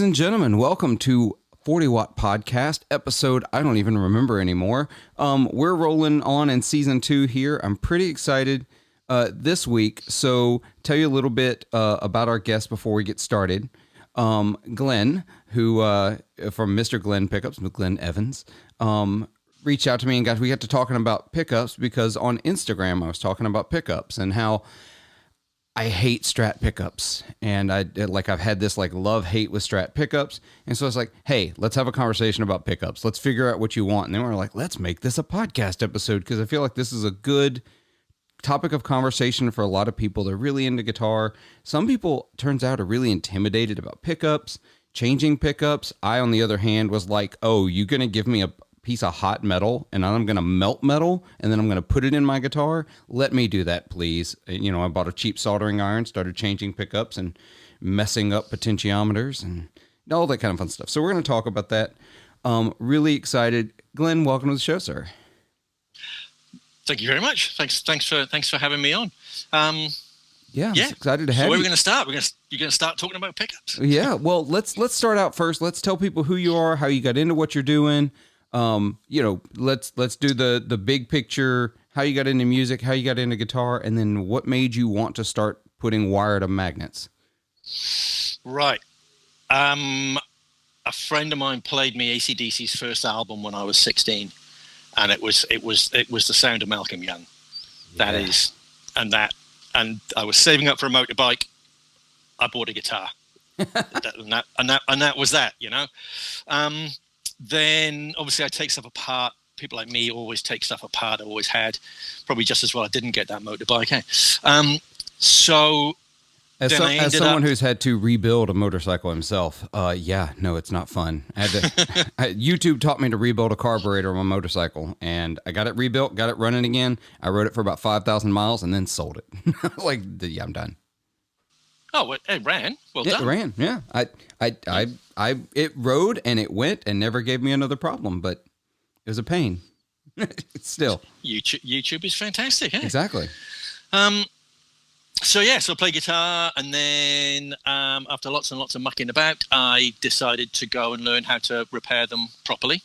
and gentlemen, welcome to 40 Watt Podcast episode. I don't even remember anymore. We're rolling on in season 2 here. I'm pretty excited this week. So tell you a little bit about our guest before we get started. Glyn, who from Mr. Glyn Pickups, Glyn Evans, reached out to me and we got to talking about pickups because on Instagram I was talking about pickups and how I hate Strat Pickups, and I've had this love-hate with Strat Pickups, and so I was like, hey, let's have a conversation about pickups. Let's figure out what you want, and then we're like, let's make this a podcast episode, because I feel like this is a good topic of conversation for a lot of people. They're really into guitar. Some people, turns out, are really intimidated about pickups, changing pickups. I, on the other hand, was like, oh, you going to give me a piece of hot metal and I'm going to melt metal and then I'm going to put it in my guitar? Let me do that, please. You know, I bought a cheap soldering iron, started changing pickups and messing up potentiometers and all that kind of fun stuff. So we're going to talk about that. Really excited. Glyn, welcome to the show, sir. Thank you very much. Thanks for having me on. Yeah, I'm excited to have you. So where are we going to start? You're going to start talking about pickups? Yeah, well, let's start out first. Let's tell people who you are, how you got into what you're doing. Let's do the big picture, how you got into music, how you got into guitar, and then what made you want to start putting wire to magnets. Right. A friend of mine played me AC/DC's first album when I was 16, and it was the sound of Malcolm Young. Yeah. And I was saving up for a motorbike. I bought a guitar. and that was that, you know. Then obviously I take stuff apart. People like me always take stuff apart. I always had, probably just as well I didn't get that motorbike. So as someone who's had to rebuild a motorcycle himself, it's not fun. YouTube taught me to rebuild a carburetor on my motorcycle, and I got it rebuilt, got it running again. I rode it for about 5,000 miles and then sold it. I'm done. Oh, it ran. Well done. It ran. Yeah. It rode and it went and never gave me another problem, but it was a pain. Still. YouTube is fantastic. Eh? Exactly. So I play guitar, and then after lots and lots of mucking about, I decided to go and learn how to repair them properly.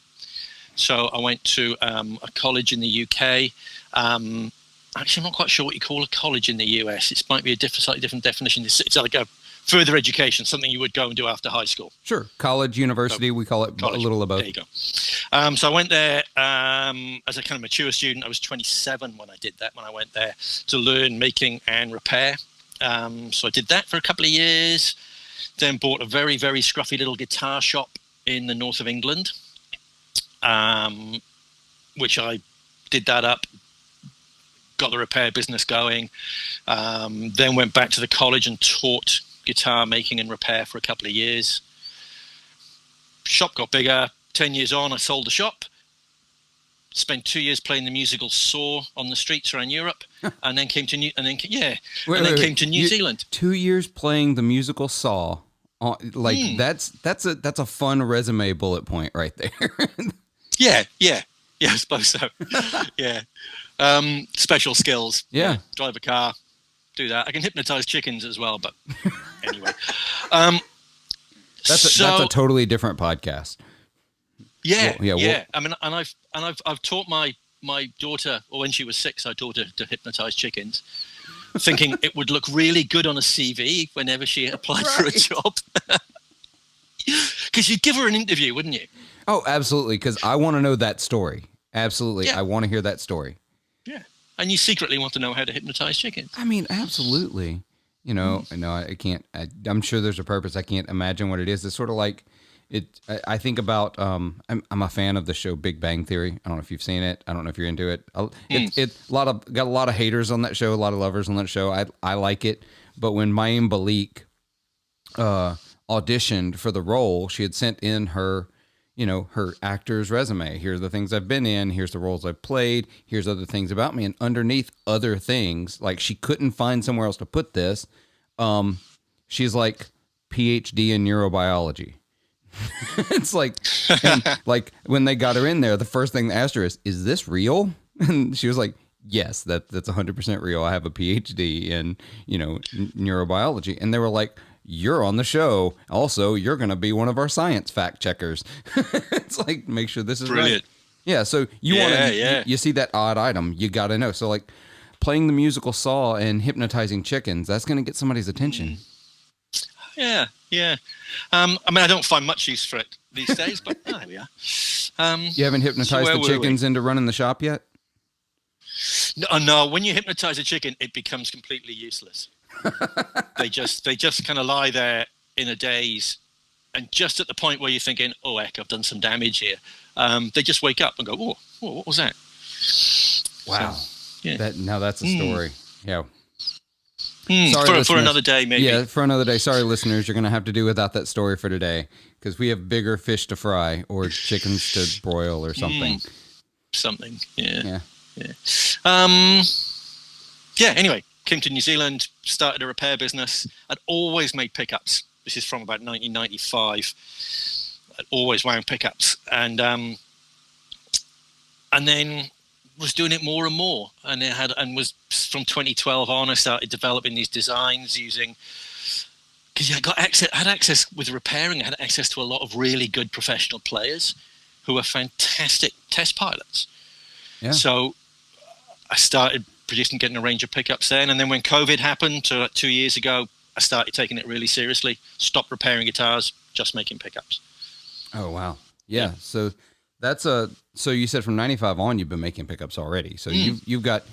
So I went to a college in the UK. Actually, I'm not quite sure what you call a college in the US. It might be a slightly different definition. It's like a further education, something you would go and do after high school. College, university, we call it college. A little of both. There you go. So I went there as a kind of mature student. I was 27 when I did that, when I went there to learn making and repair. So I did that for a couple of years, then bought a very, very scruffy little guitar shop in the north of England, which I did that up, got the repair business going, then went back to the college and taught guitar making and repair for a couple of years. Shop got bigger. 10 years on, I sold the shop, spent 2 years playing the musical saw on the streets around Europe, and then came to New Zealand. 2 years playing the musical saw. That's a fun resume bullet point right there. Yeah, I suppose so. Yeah. Special skills. Yeah. Drive a car, do that. I can hypnotize chickens as well, but anyway. That's a totally different podcast. Yeah. I mean, and I've taught my daughter, or when she was 6, I taught her to hypnotize chickens, thinking it would look really good on a CV whenever she applied for a job. Because you'd give her an interview, wouldn't you? Oh, absolutely. Because I want to know that story. Absolutely. Yeah. I want to hear that story. Yeah. And you secretly want to know how to hypnotize chickens. I mean, absolutely. You know, I can't, I'm sure there's a purpose. I can't imagine what it is. It's sort of like it. I think about, I'm a fan of the show Big Bang Theory. I don't know if you've seen it. I don't know if you're into it. It's got a lot of haters on that show, a lot of lovers on that show. I like it. But when Mayim Bialik auditioned for the role, she had sent in her actor's resume. Here's the things I've been in. Here's the roles I've played. Here's other things about me. And underneath other things, like she couldn't find somewhere else to put this. She's like PhD in neurobiology. It's like when they got her in there, the first thing they asked her is this real? And she was like, yes, that's 100% real. I have a PhD in, neurobiology. And they were like, you're on the show. Also, you're going to be one of our science fact checkers. It's like, make sure this is Brilliant. right. Yeah. So you want to, you see that odd item, you got to know. So like playing the musical saw and hypnotizing chickens, that's going to get somebody's attention. Yeah. I mean, I don't find much use for it these days, but there we are. You haven't hypnotized the chickens into running the shop yet? No. When you hypnotize a chicken, it becomes completely useless. They just kind of lie there in a daze, and just at the point where you're thinking, "Oh heck, I've done some damage here," they just wake up and go, "Oh, what was that?" Wow. So, yeah. That's a story. Yeah. Sorry, for another day, maybe. Yeah, for another day. Sorry, listeners, you're going to have to do without that story for today because we have bigger fish to fry or chickens to broil or something. Something, yeah. Yeah. Anyway, came to New Zealand, started a repair business. I'd always made pickups. This is from about 1995. I'd always wound pickups. And then was doing it more and more, and was from 2012 on. I started developing these designs using, because I had access with repairing. I had access to a lot of really good professional players who were fantastic test pilots. Yeah. So I started getting a range of pickups then, and then when COVID happened 2 years ago, I started taking it really seriously. Stopped repairing guitars, just making pickups. Oh wow, yeah. So that's so you said from 95 on you've been making pickups already. So you've got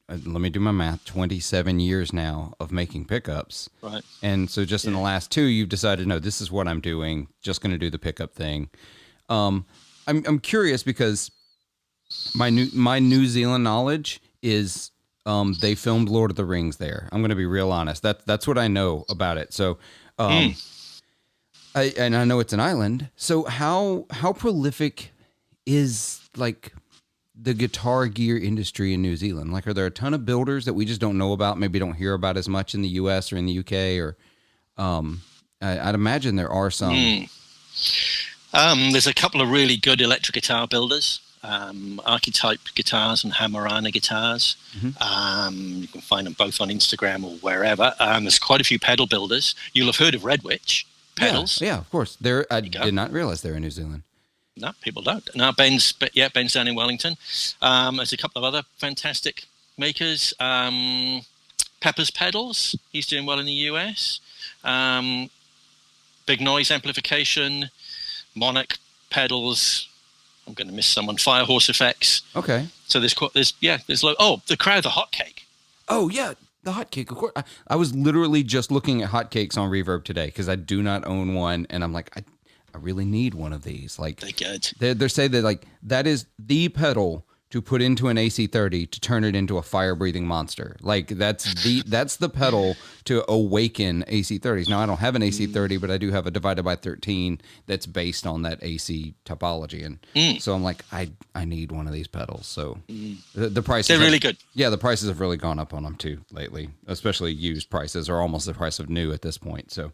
let me do my math, 27 years now of making pickups. Right. And so just in the last 2 you've decided, no, this is what I'm doing, just going to do the pickup thing. I'm curious because my New Zealand knowledge is they filmed Lord of the Rings there. I'm going to be real honest. That's what I know about it. So I know it's an island. So how prolific is like the guitar gear industry in New Zealand? Like, are there a ton of builders that we just don't know about, maybe don't hear about as much in the US or in the UK? Or I'd imagine there are some. There's a couple of really good electric guitar builders. Archetype guitars and Hammerana guitars. Mm-hmm. You can find them both on Instagram or wherever. There's quite a few pedal builders. You'll have heard of Red Witch pedals. Yeah, of course. I did not realize they're in New Zealand. No, people don't. No, Ben's down in Wellington. There's a couple of other fantastic makers. Pepper's Pedals, he's doing well in the US. Big Noise Amplification, Monarch Pedals. I'm going to miss someone. Firehorse Effects. Okay. So the Crowd, the Hotcake. Oh yeah, the Hotcake. Of course, I was literally just looking at hotcakes on Reverb today because I do not own one, and I'm like, I really need one of these. Like, they're good. They say that like that is the pedal to put into an AC30 to turn it into a fire-breathing monster. Like that's the pedal to awaken AC30s. Now I don't have an AC30, but I do have a divided by 13 that's based on that AC topology, and so I'm like, I need one of these pedals. So the prices they're really good. Yeah, the prices have really gone up on them too lately, especially used prices are almost the price of new at this point. So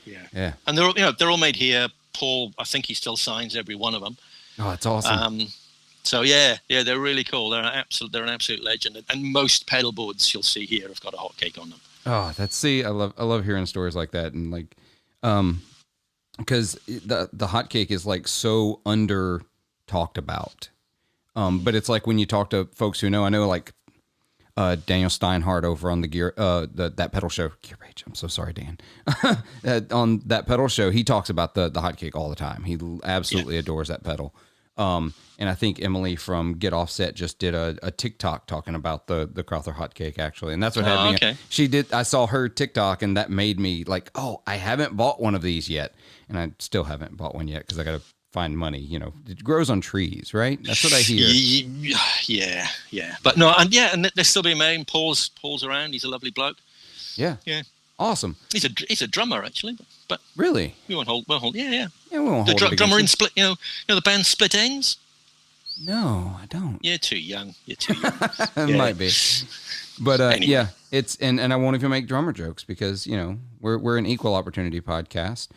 yeah, and they're all made here. Paul, I think he still signs every one of them. Oh, that's awesome. So they're really cool. They're an absolute legend. And most pedal boards you'll see here have got a hotcake on them. Oh, I love hearing stories like that, and like, because the hotcake is like so under talked about. But it's like when you talk to folks who know, I know like Daniel Steinhardt over on the gear, that pedal show, Gear Rage. I'm so sorry, Dan. On that pedal show, he talks about the hotcake all the time. He absolutely adores that pedal. And I think Emily from Get Offset just did a TikTok talking about the Crowther hotcake actually. And that's what had me. Okay. She did. I saw her TikTok and that made me like, oh, I haven't bought one of these yet. And I still haven't bought one yet because I got to find money. You know, it grows on trees, right? That's what I hear. Yeah. But no, and they're still being made. Paul's around. He's a lovely bloke. Yeah. Awesome. He's a drummer actually. But really, we won't hold. Yeah, we won't hold the drummer in Split. You know the band Split Ends. No, I don't. You're too young. It might be. But anyway. Yeah, it's and I won't even make drummer jokes because we're an equal opportunity podcast.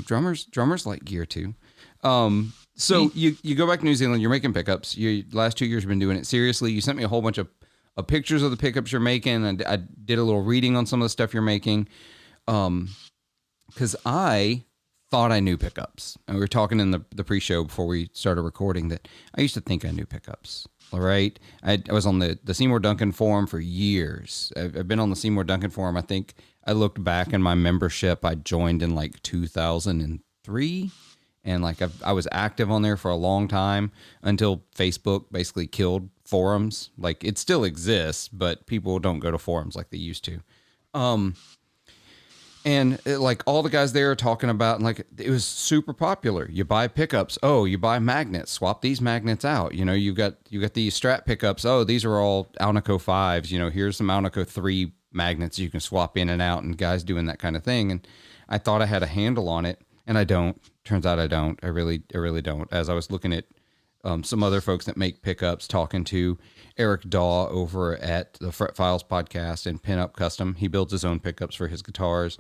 Drummers like gear too. So you go back to New Zealand. You're making pickups. You last 2 years have been doing it seriously. You sent me a whole bunch of pictures of the pickups you're making, and I did a little reading on some of the stuff you're making. Because I thought I knew pickups. And we were talking in the pre-show before we started recording that I used to think I knew pickups. All right. I was on the Seymour Duncan forum for years. I've been on the Seymour Duncan forum. I think I looked back in my membership. I joined in like 2003. And like I was active on there for a long time until Facebook basically killed forums. Like it still exists, but people don't go to forums like they used to. And like all the guys there are talking about, and like it was super popular. You buy pickups. Oh, you buy magnets. Swap these magnets out. You know, you got these Strat pickups. Oh, these are all Alnico 5s. You know, here's some Alnico 3 magnets you can swap in and out, and guys doing that kind of thing. And I thought I had a handle on it, and I don't. Turns out I don't. I really don't. As I was looking at some other folks that make pickups, talking to Eric Daw over at the Fret Files podcast and Pinup Custom. He builds his own pickups for his guitars.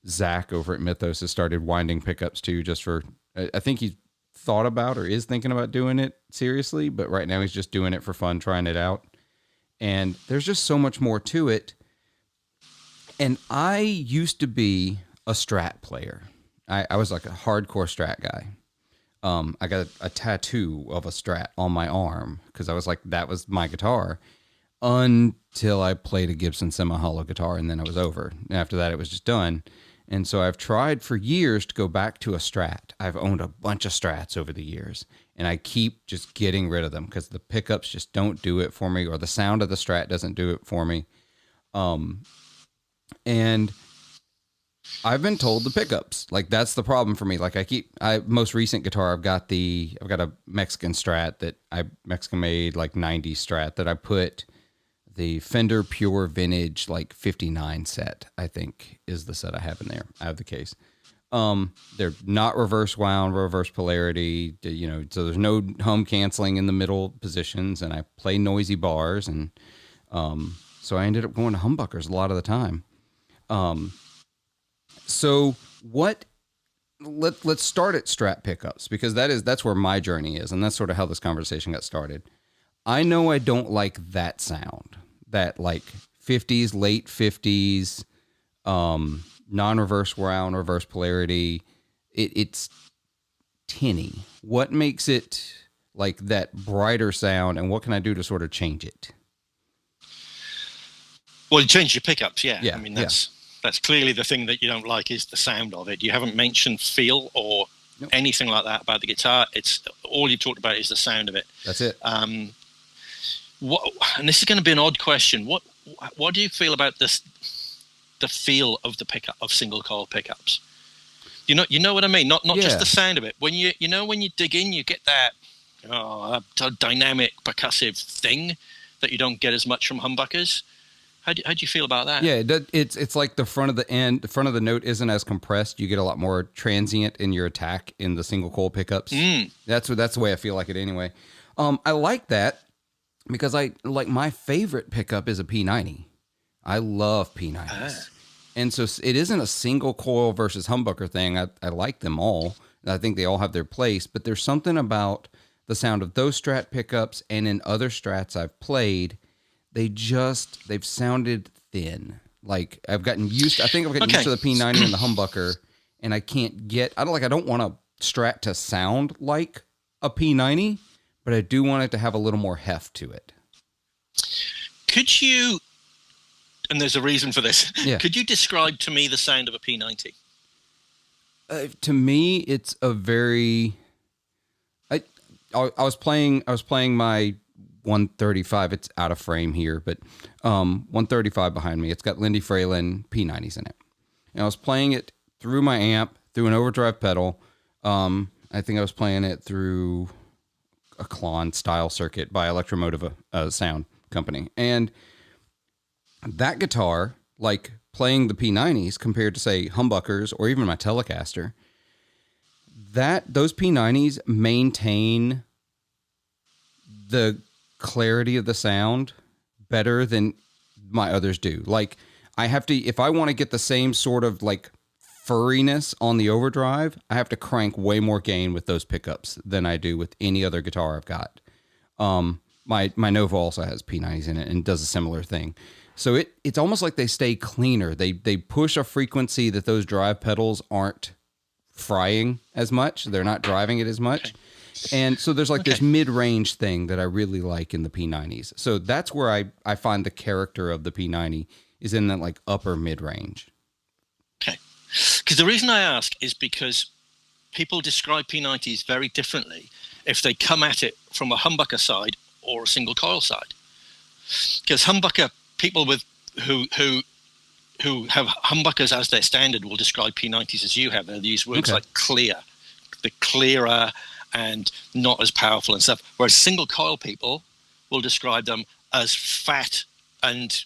Zach over at Mythos has started winding pickups too, just for, I think he thought about or is thinking about doing it seriously, but right now he's just doing it for fun, trying it out. And there's just so much more to it. And I used to be a Strat player. I was like a hardcore Strat guy. I got a tattoo of a Strat on my arm because I was like, that was my guitar until I played a Gibson semi-hollow guitar, and then it was over. After that, it was just done. And so I've tried for years to go back to a Strat. I've owned a bunch of Strats over the years, and I keep just getting rid of them because the pickups just don't do it for me, or the sound of the Strat doesn't do it for me. And I've been told the pickups, like that's the problem for me. Like most recent guitar, I've got a Mexican Strat that Mexican made, like 90s Strat that I put the Fender Pure Vintage, like 59 set, I think is the set I have in there. I have the case. They're not reverse wound, reverse polarity, you know, so there's no hum canceling in the middle positions, and I play noisy bars. And, so I ended up going to humbuckers a lot of the time. So let's start at Strat pickups, because that's where my journey is. And that's sort of how this conversation got started. I know I don't like that sound, that like 50s, late 50s, non-reverse wound, reverse polarity. It's tinny. What makes it like that brighter sound, and what can I do to sort of change it? Well, you change your pickups. Yeah. Yeah. I mean, that's clearly the thing that you don't like is the sound of it. You haven't mentioned feel or anything like that about the guitar. It's all you talked about is the sound of it. That's it. And this is going to be an odd question. What do you feel about this? The feel of the pickup of single coil pickups. You know what I mean. Not just the sound of it. When you dig in, you get that dynamic percussive thing that you don't get as much from humbuckers. How do you feel about that? Yeah, it's like the front of the note isn't as compressed. You get a lot more transient in your attack in the single coil pickups. That's the way I feel like it anyway. I like that because my favorite pickup is a P90. I love P90s. And so it isn't a single coil versus humbucker thing. I like them all. I think they all have their place, but there's something about the sound of those Strat pickups and in other Strats I've played. They've sounded thin. Like I think I've gotten used to the P90 and the humbucker, and I don't want a Strat to sound like a P90, but I do want it to have a little more heft to it. Could you, and there's a reason for this, could you describe to me the sound of a P90? To me, it's a very, I was playing my 135. It's out of frame here, but 135 behind me. It's got Lindy Fralin P90s in it. And I was playing it through my amp, through an overdrive pedal. I think I was playing it through a Klon style circuit by Electromotive Sound Company. And that guitar, like playing the P90s compared to, say, humbuckers or even my Telecaster, those P90s maintain the clarity of the sound better than my others do. Like I have to, if I want to get the same sort of like furriness on the overdrive, I have to crank way more gain with those pickups than I do with any other guitar I've got. My Nova also has P90s in it and does a similar thing. So it's almost like they stay cleaner. They push a frequency that those drive pedals aren't frying as much. They're not driving it as much. Okay. And so there's like this mid-range thing that I really like in the P90s. So that's where I find the character of the P90 is in that like upper mid-range. Okay. Because the reason I ask is because people describe P90s very differently if they come at it from a humbucker side or a single coil side. Because humbucker people who have humbuckers as their standard will describe P90s as you have. They'll use words like clear, the clearer and not as powerful and stuff. Whereas single coil people will describe them as fat and,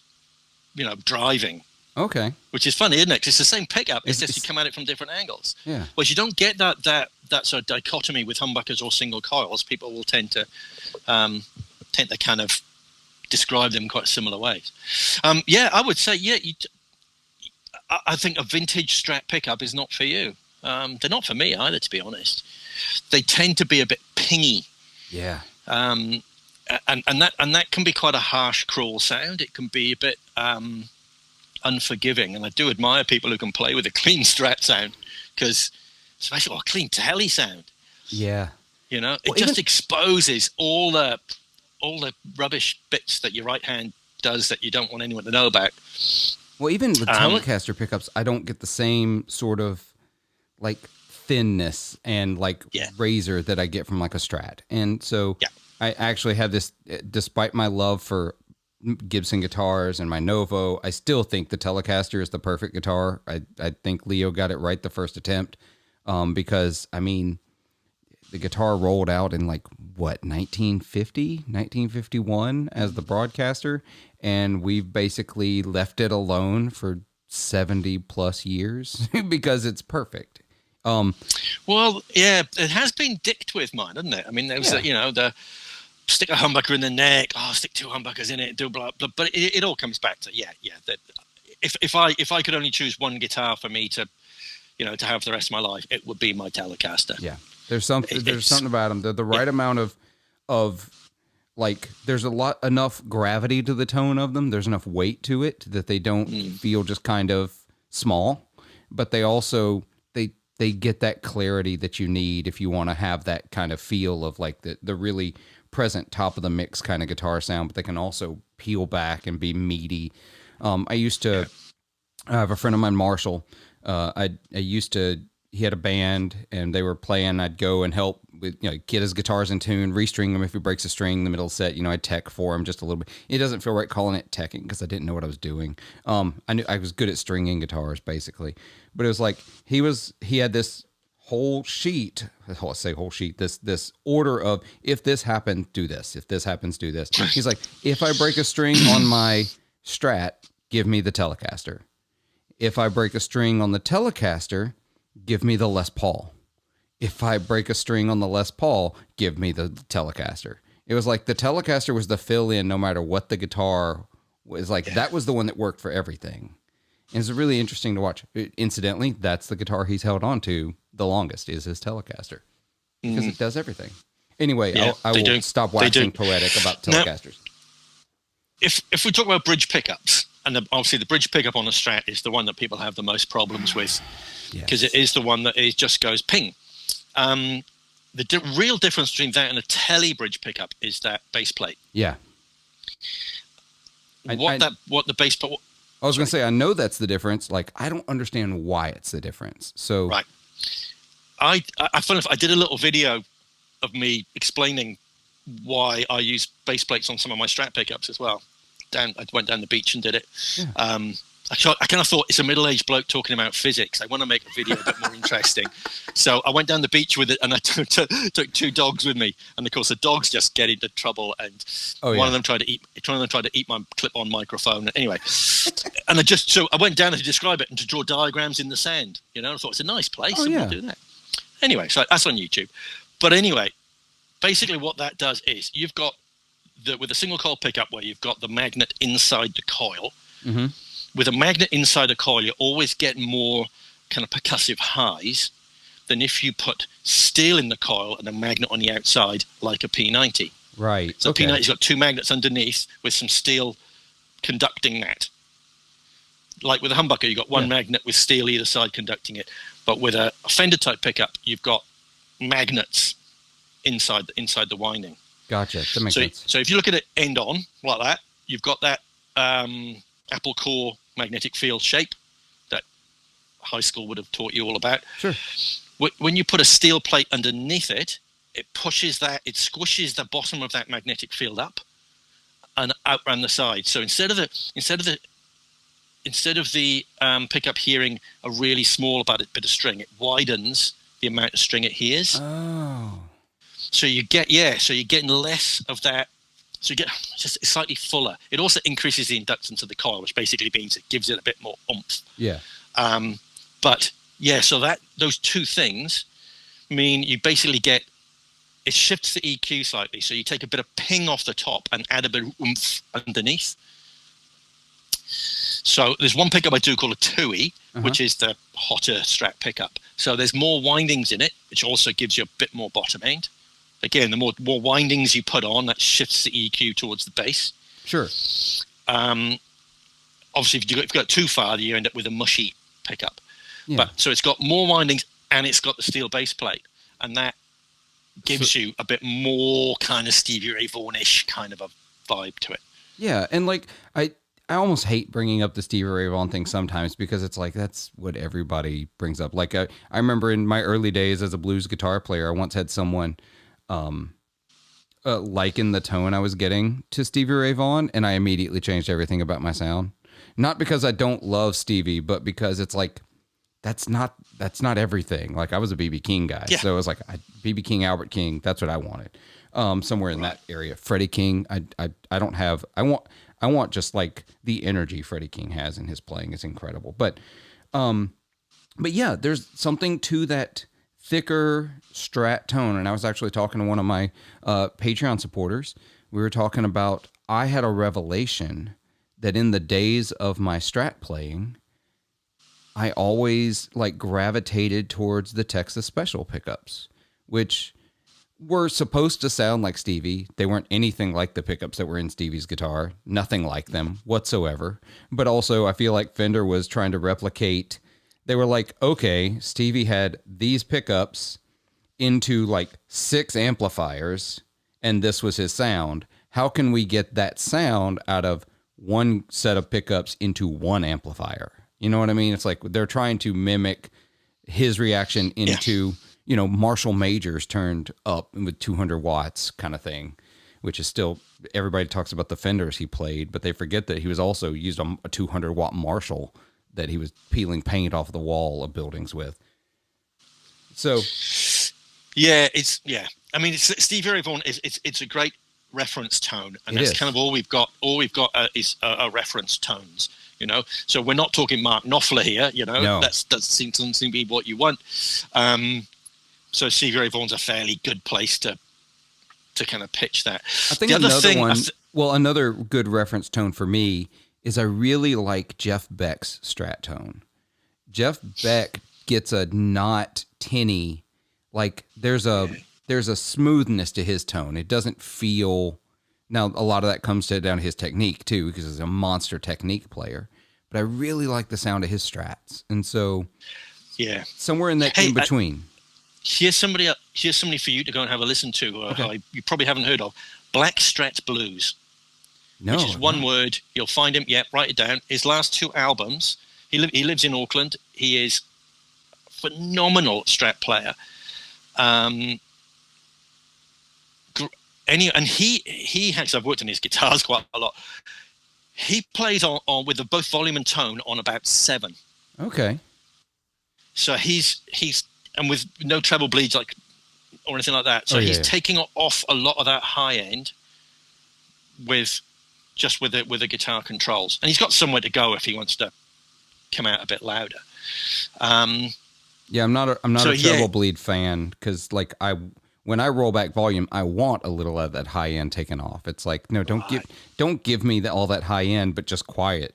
driving. Okay. Which is funny, isn't it? 'Cause it's the same pickup. It's just you come at it from different angles. Yeah. Whereas you don't get that sort of dichotomy with humbuckers or single coils. People will tend to kind of describe them in quite similar ways. I would say, I think a vintage Strat pickup is not for you. They're not for me either, to be honest. They tend to be a bit pingy. Yeah. And that can be quite a harsh, cruel sound. It can be a bit unforgiving. And I do admire people who can play with a clean Strat sound, because especially a clean telly sound. Yeah. It just exposes all the rubbish bits that your right hand does that you don't want anyone to know about. Well, even with Telecaster pickups, I don't get the same sort of like thinness and like razor that I get from like a Strat. And so I actually have this, despite my love for Gibson guitars and my Novo, I still think the Telecaster is the perfect guitar. I think Leo got it right the first attempt, because I mean, the guitar rolled out in 1951 as the Broadcaster, and we've basically left it alone for 70 plus years because it's perfect. It has been dicked with mine, hasn't it? I mean, there was the stick a humbucker in the neck, stick two humbuckers in it, do blah blah. But it all comes back to that if I could only choose one guitar for me to to have the rest of my life, it would be my Telecaster. Yeah. There's something about them. They're the right amount of like, there's enough gravity to the tone of them. There's enough weight to it that they don't feel just kind of small, but they also, they get that clarity that you need if you want to have that kind of feel of like the really present top of the mix kind of guitar sound, but they can also peel back and be meaty. I used to have a friend of mine, Marshall. He had a band and they were playing. I'd go and help with, get his guitars in tune, restring them if he breaks a string in the middle of the set. I'd tech for him just a little bit. It doesn't feel right calling it teching because I didn't know what I was doing. I knew I was good at stringing guitars basically, but it was like he had this whole sheet. Let's say whole sheet. This order of, if this happens, do this. If this happens, do this. He's like, if I break a string on my Strat, give me the Telecaster. If I break a string on the Telecaster, give me the Les Paul. If I break a string on the Les Paul, give me the Telecaster. It was like the Telecaster was the fill-in no matter what the guitar was like. That was the one that worked for everything. And it's really interesting to watch. Incidentally, that's the guitar he's held on to the longest, is his Telecaster, because it does everything. Anyway, I will stop waxing poetic about Telecasters. Now, if we talk about bridge pickups, and obviously the bridge pickup on a Strat is the one that people have the most problems with, because it is the one that just goes ping. The real difference between that and a telly bridge pickup is that bass plate. Yeah. What the bass plate. I was going to say, I know that's the difference. Like, I don't understand why it's the difference. So right. I did a little video of me explaining why I use bass plates on some of my Strat pickups as well. I went down the beach and did it. Yeah. I kind of thought, it's a middle-aged bloke talking about physics. I want to make a video a bit more interesting. So I went down the beach with it, and I took two dogs with me. And of course, the dogs just get into trouble. And one of them tried to eat my clip-on microphone. Anyway, and I went down to describe it and to draw diagrams in the sand. I thought it's a nice place. Oh, we'll do that. Anyway, so that's on YouTube. But anyway, basically what that does is you've got with a single coil pickup where you've got the magnet inside the coil. Mm-hmm. With a magnet inside a coil, you always get more kind of percussive highs than if you put steel in the coil and a magnet on the outside, like a P90. Right. So Okay. P90's got two magnets underneath with some steel conducting that. Like with a humbucker, you've got one magnet with steel either side conducting it. But with a Fender type pickup, you've got magnets inside the winding. Gotcha. That makes sense. So if you look at it end on like that, you've got that Apple core magnetic field shape that high school would have taught you all about. Sure. When you put a steel plate underneath it, it squishes the bottom of that magnetic field up and out around the side. So instead of the pickup hearing a really small bit of string, it widens the amount of string it hears. Oh. So you're getting less of that. So you get just slightly fuller. It also increases the inductance of the coil, which basically means it gives it a bit more oomph. Yeah. So those two things mean you basically get, it shifts the EQ slightly. So you take a bit of ping off the top and add a bit of oomph underneath. So there's one pickup I do called a 2E, which is the hotter Strat pickup. So there's more windings in it, which also gives you a bit more bottom end. Again, the more windings you put on, that shifts the EQ towards the bass. Sure. Obviously, if you go too far, you end up with a mushy pickup. Yeah. But so it's got more windings and it's got the steel bass plate, and that gives you a bit more kind of Stevie Ray Vaughan-ish kind of a vibe to it. Yeah, and like I almost hate bringing up the Stevie Ray Vaughan thing sometimes because it's like that's what everybody brings up. Like I remember in my early days as a blues guitar player, I once had someone liken the tone I was getting to Stevie Ray Vaughan, and I immediately changed everything about my sound. Not because I don't love Stevie, but because it's like that's not everything. Like I was a BB King guy, so it was like BB King, Albert King. That's what I wanted. Somewhere in that area, Freddie King. I don't have. I want just like the energy Freddie King has in his playing is incredible. But yeah, there's something to that thicker Strat tone. And I was actually talking to one of my Patreon supporters. We were talking about, I had a revelation that in the days of my Strat playing, I always like gravitated towards the Texas Special pickups, which were supposed to sound like Stevie. They weren't anything like the pickups that were in Stevie's guitar, nothing like them whatsoever. But also I feel like Fender was trying to replicate. They were like, okay, Stevie had these pickups into like 6 amplifiers and this was his sound. How can we get that sound out of one set of pickups into one amplifier? You know what I mean? It's like they're trying to mimic his reaction into, Marshall Majors turned up with 200 watts kind of thing, which is still, everybody talks about the Fenders he played, but they forget that he was also used a 200 watt Marshall that he was peeling paint off the wall of buildings with. So, I mean, Stevie Ray Vaughan it's a great reference tone, and that's kind of all we've got. All we've got is reference tones. So we're not talking Mark Knopfler here. No. Doesn't seem to be what you want. So Stevie Ray Vaughan's a fairly good place to kind of pitch that. I think another good reference tone for me is I really like Jeff Beck's Strat tone. Jeff Beck gets a not tinny, like there's a smoothness to his tone. It doesn't feel. Now, a lot of that comes down to his technique, too, because he's a monster technique player. But I really like the sound of his Strats. And so, somewhere in that in between. Here's somebody for you to go and have a listen to, you probably haven't heard of. Black Strat Blues. No. Which is one word. You'll find him. Yeah, write it down. His last 2 albums, he lives in Auckland. He is a phenomenal Strat player. And he has, I've worked on his guitars quite a lot. He plays on with both volume and tone on about 7. Okay. So he's and with no treble bleeds or anything like that. So he's taking off a lot of that high end with the guitar controls, and he's got somewhere to go if he wants to come out a bit louder. I'm not a treble bleed fan because when I roll back volume, I want a little of that high end taken off. It's like, no, don't give me all that high end, but just quiet.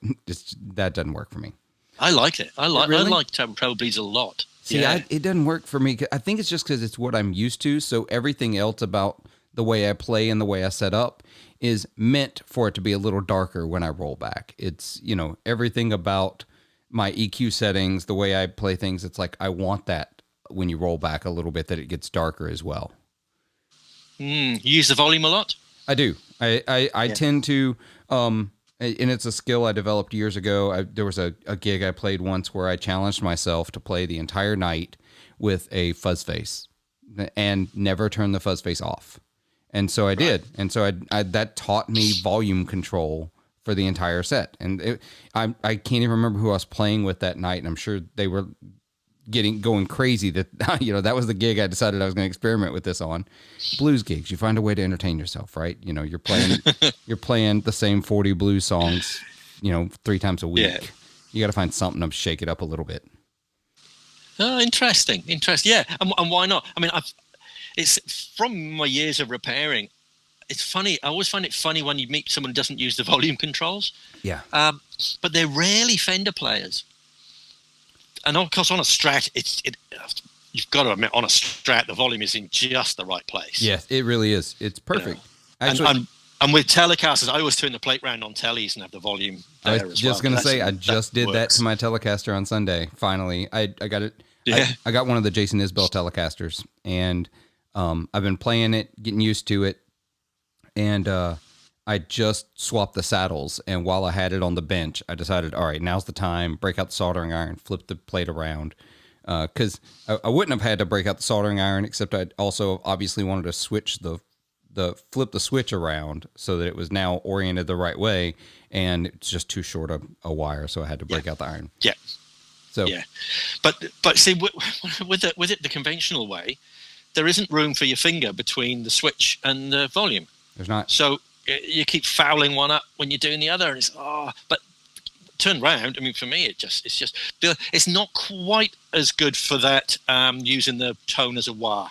That doesn't work for me. I like it. I like treble bleeds a lot. See, it doesn't work for me. I think it's just because it's what I'm used to. So everything else about the way I play and the way I set up is meant for it to be a little darker when I roll back. It's, everything about my EQ settings, the way I play things, it's like I want that when you roll back a little bit, that it gets darker as well. You use the volume a lot? I do. I tend to, and it's a skill I developed years ago. There was a gig I played once where I challenged myself to play the entire night with a fuzz face and never turn the fuzz face off. And so I did. And so I that taught me volume control for the entire set. And I can't even remember who I was playing with that night. And I'm sure they were going crazy that, that was the gig I decided I was going to experiment with this on. Blues gigs, you find a way to entertain yourself, right? You're playing the same 40 blues songs, 3 times a week. Yeah. You got to find something to shake it up a little bit. Oh, interesting. Yeah. And why not? I mean, it's from my years of repairing. It's funny. I always find it funny when you meet someone who doesn't use the volume controls. Yeah. But they're rarely Fender players. And of course, on a Strat, you've got to admit, on a Strat, the volume is in just the right place. Yes, it really is. It's perfect. Actually, and with Telecasters, I always turn the plate round on tellies and have the volume there as well. I was just going to say, I just did that to my Telecaster on Sunday. Finally, I got it. Yeah. I got one of the Jason Isbell Telecasters, and I've been playing it, getting used to it, and I just swapped the saddles, and while I had it on the bench, I decided, all right, now's the time, break out the soldering iron, flip the plate around, because I wouldn't have had to break out the soldering iron, except I also obviously wanted to switch flip the switch around so that it was now oriented the right way, and it's just too short a wire, so I had to break out the iron. Yeah. So yeah, but see, with it the conventional way, there isn't room for your finger between the switch and the volume. There's not. So you keep fouling one up when you're doing the other, and it's but turn round. I mean, for me, it's not quite as good for that using the tone as a wah.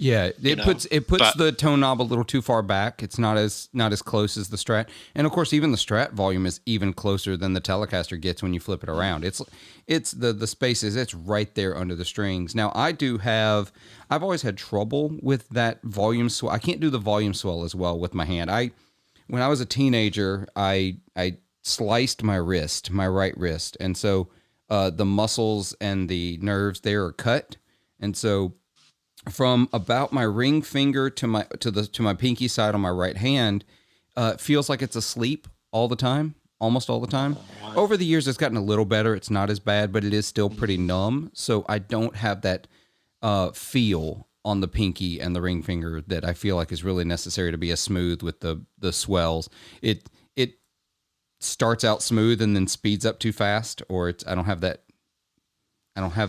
Yeah, it puts the tone knob a little too far back. It's not as close as the Strat, and of course, even the Strat volume is even closer than the Telecaster gets when you flip it around. It's the spaces. It's right there under the strings. Now, I've always had trouble with that volume swell. I can't do the volume swell as well with my hand. When I was a teenager, I sliced my right wrist, and so the muscles and the nerves there are cut, and so from about my ring finger to my pinky side on my right hand, it feels like it's asleep all the time, almost all the time. Over the years, it's gotten a little better. It's not as bad, but it is still pretty numb. So I don't have that feel on the pinky and the ring finger that I feel like is really necessary to be as smooth with the swells. It starts out smooth and then speeds up too fast, or I don't have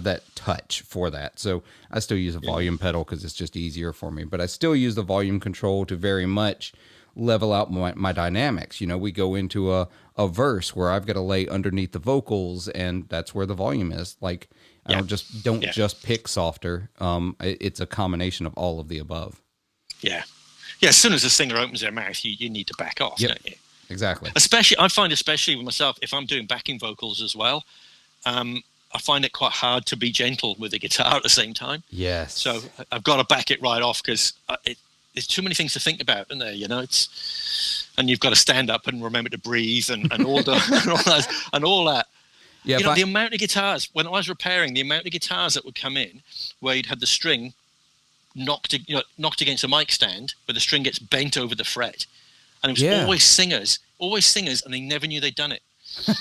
that touch for that. So I still use a volume pedal because it's just easier for me. But I still use the volume control to very much level out my dynamics. We go into a verse where I've got to lay underneath the vocals, and that's where the volume is. Like I don't just pick softer. It's a combination of all of the above. Yeah. Yeah. As soon as the singer opens their mouth, you need to back off, don't you? Exactly. I find especially with myself, if I'm doing backing vocals as well, I find it quite hard to be gentle with the guitar at the same time. Yes. So I've got to back it right off because there's too many things to think about, isn't there? And you've got to stand up and remember to breathe and all that. Yeah. The amount of guitars, when I was repairing, the amount of guitars that would come in where you'd have the string knocked against a mic stand, where the string gets bent over the fret. And it was always singers, and they never knew they'd done it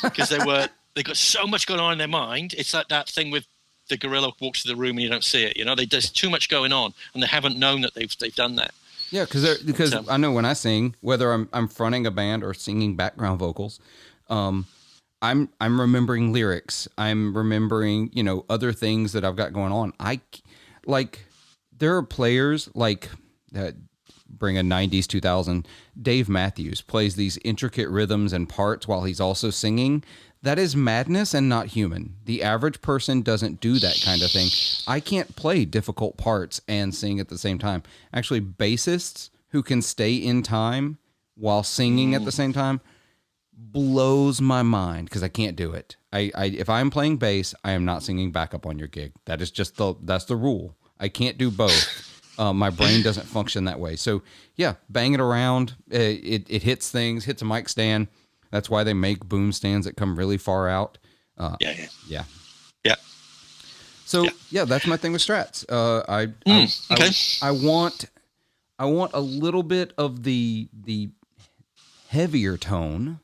because they got so much going on in their mind. It's like that thing with the gorilla walks to the room and you don't see it. There's too much going on, and they haven't known that they've done that. Yeah, because I know when I sing, whether I'm fronting a band or singing background vocals, I'm remembering lyrics. I'm remembering other things that I've got going on. There are players like that. Bring a 90s 2000 Dave Matthews plays these intricate rhythms and parts while he's also singing. That is madness and not human. The average person doesn't do that kind of thing. I can't play difficult parts and sing at the same time. Actually, bassists who can stay in time while singing at the same time blows my mind because I can't do it. If I'm playing bass, I am not singing backup on your gig. That is just that's the rule. I can't do both. My brain doesn't function that way. So yeah, bang it around. It hits things, hits a mic stand. That's why they make boom stands that come really far out. Yeah. So yeah, that's my thing with Strats. Okay. I want a little bit of the heavier tone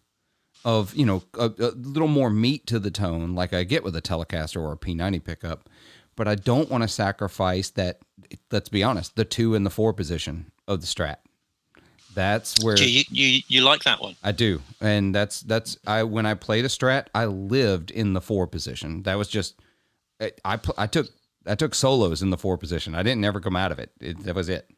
of, you know, a little more meat to the tone like I get with a Telecaster or a P90 pickup, but I don't want to sacrifice that. Let's be honest, the 2 and the 4 position of the Strat. That's where you like that one. I do, and that's when I played a Strat, I lived in the 4 position. That was just I took solos in the 4 position. I didn't never come out of it. That was it.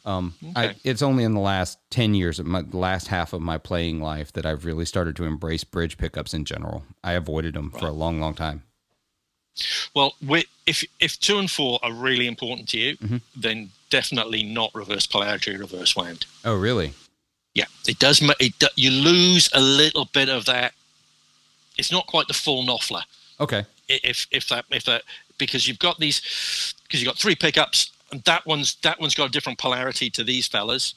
Okay. It's only in the last 10 years, the last half of my playing life, that I've really started to embrace bridge pickups in general. I avoided them for a long, long time. Well, if 2 and 4 are really important to you, then definitely not reverse polarity, reverse wound. Oh, really? Yeah, it does. You lose a little bit of that. It's not quite the full Knopfler. Okay. If that because you've got 3 pickups, and that one's got a different polarity to these fellas,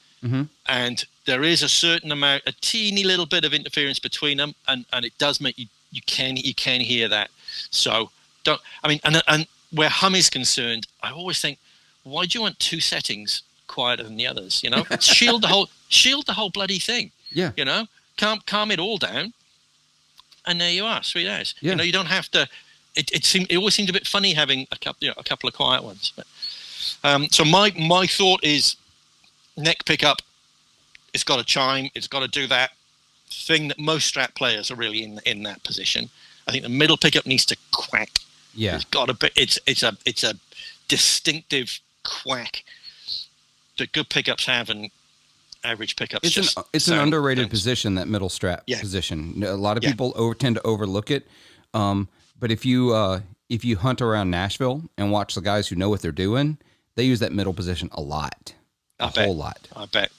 and there is a certain amount, a teeny little bit of interference between them, and it does make you can hear that. So and where hum is concerned, I always think, why do you want 2 settings quieter than the others? You know, shield the whole bloody thing. Yeah. You know, calm it all down, and there you are, sweet as. Yeah. You know, you don't have to. It always seemed a bit funny having a couple of quiet ones. But, so my thought is, neck pickup, it's got to chime, it's got to do that thing that most Strat players are really in that position. I think the middle pickup needs to quack. Yeah. It's got to be. It's a distinctive quack that good pickups have, and average pickups. It's an underrated position, that middle Strat position. A lot of people tend to overlook it. But if you hunt around Nashville and watch the guys who know what they're doing, they use that middle position a lot, whole lot. I bet.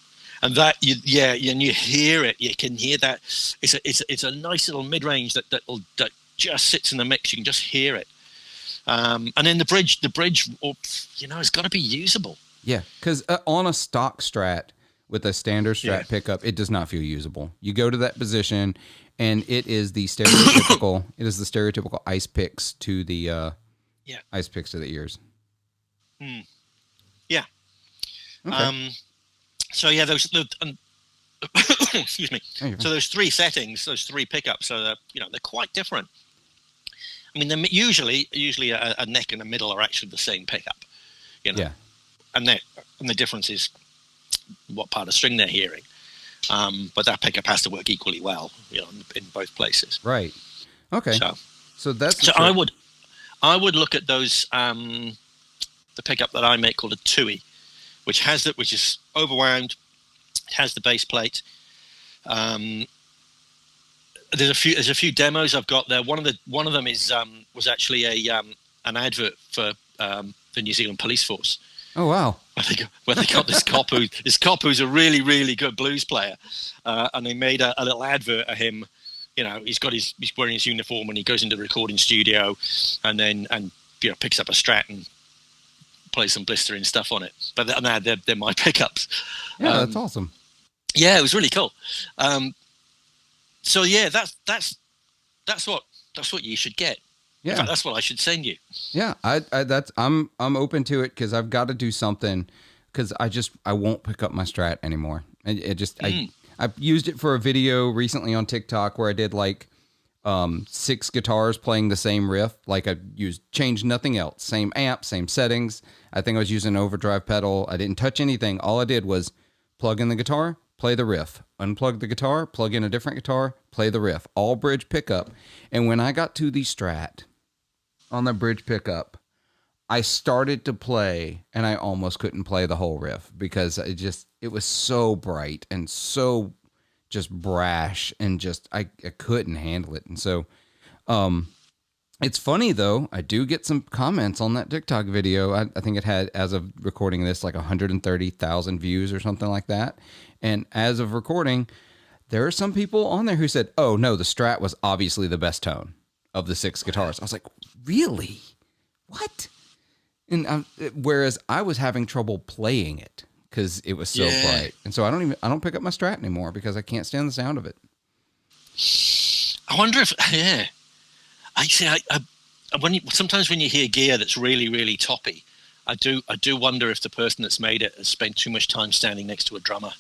And that and you hear it. You can hear that. It's a nice little mid range that just sits in the mix. You can just hear it. And then the bridge, it's got to be usable. Yeah, because on a stock Strat with a standard Strat pickup, it does not feel usable. You go to that position, and it is the stereotypical. It is the stereotypical ice picks to the ice picks to the ears. Yeah. Okay. So excuse me. So those 3 settings, those 3 pickups, so they're quite different. I mean, they're usually a neck and a middle are actually the same pickup, you know. Yeah. And the difference is what part of string they're hearing. But that pickup has to work equally well, you know, in both places. Right. Okay. So that's I would look at those the pickup that I make called a 2E, which is overwound, it has the base plate. There's a few demos I've got there. One of them is was actually an advert for the New Zealand Police Force. Oh wow! Where they got this cop who's a really, really good blues player, and they made a little advert of him. You know, he's wearing his uniform when he goes into the recording studio, and picks up a Strat and plays some blistering stuff on it. But they're my pickups. Yeah, that's awesome. Yeah, it was really cool. So yeah, that's what you should get. Yeah, in fact, that's what I should send you. Yeah, I'm open to it, because I've got to do something, because I won't pick up my Strat anymore. I've used it for a video recently on TikTok where I did 6 guitars playing the same riff. Like I changed nothing else, same amp, same settings. I think I was using an overdrive pedal. I didn't touch anything. All I did was plug in the guitar, play the riff, unplug the guitar, plug in a different guitar, play the riff, all bridge pickup. And when I got to the Strat on the bridge pickup, I started to play and I almost couldn't play the whole riff, because it was so bright and so just brash, and I couldn't handle it. And so, it's funny though, I do get some comments on that TikTok video. I think it had, as of recording this, 130,000 views or something like that. And as of recording, there are some people on there who said, oh no, the Strat was obviously the best tone of the 6 guitars. I was like, really? What? And whereas I was having trouble playing it because it was so bright, and so I don't pick up my Strat anymore because I can't stand the sound of it. I wonder if I see. Sometimes when you hear gear that's really, really toppy, I do wonder if the person that's made it has spent too much time standing next to a drummer.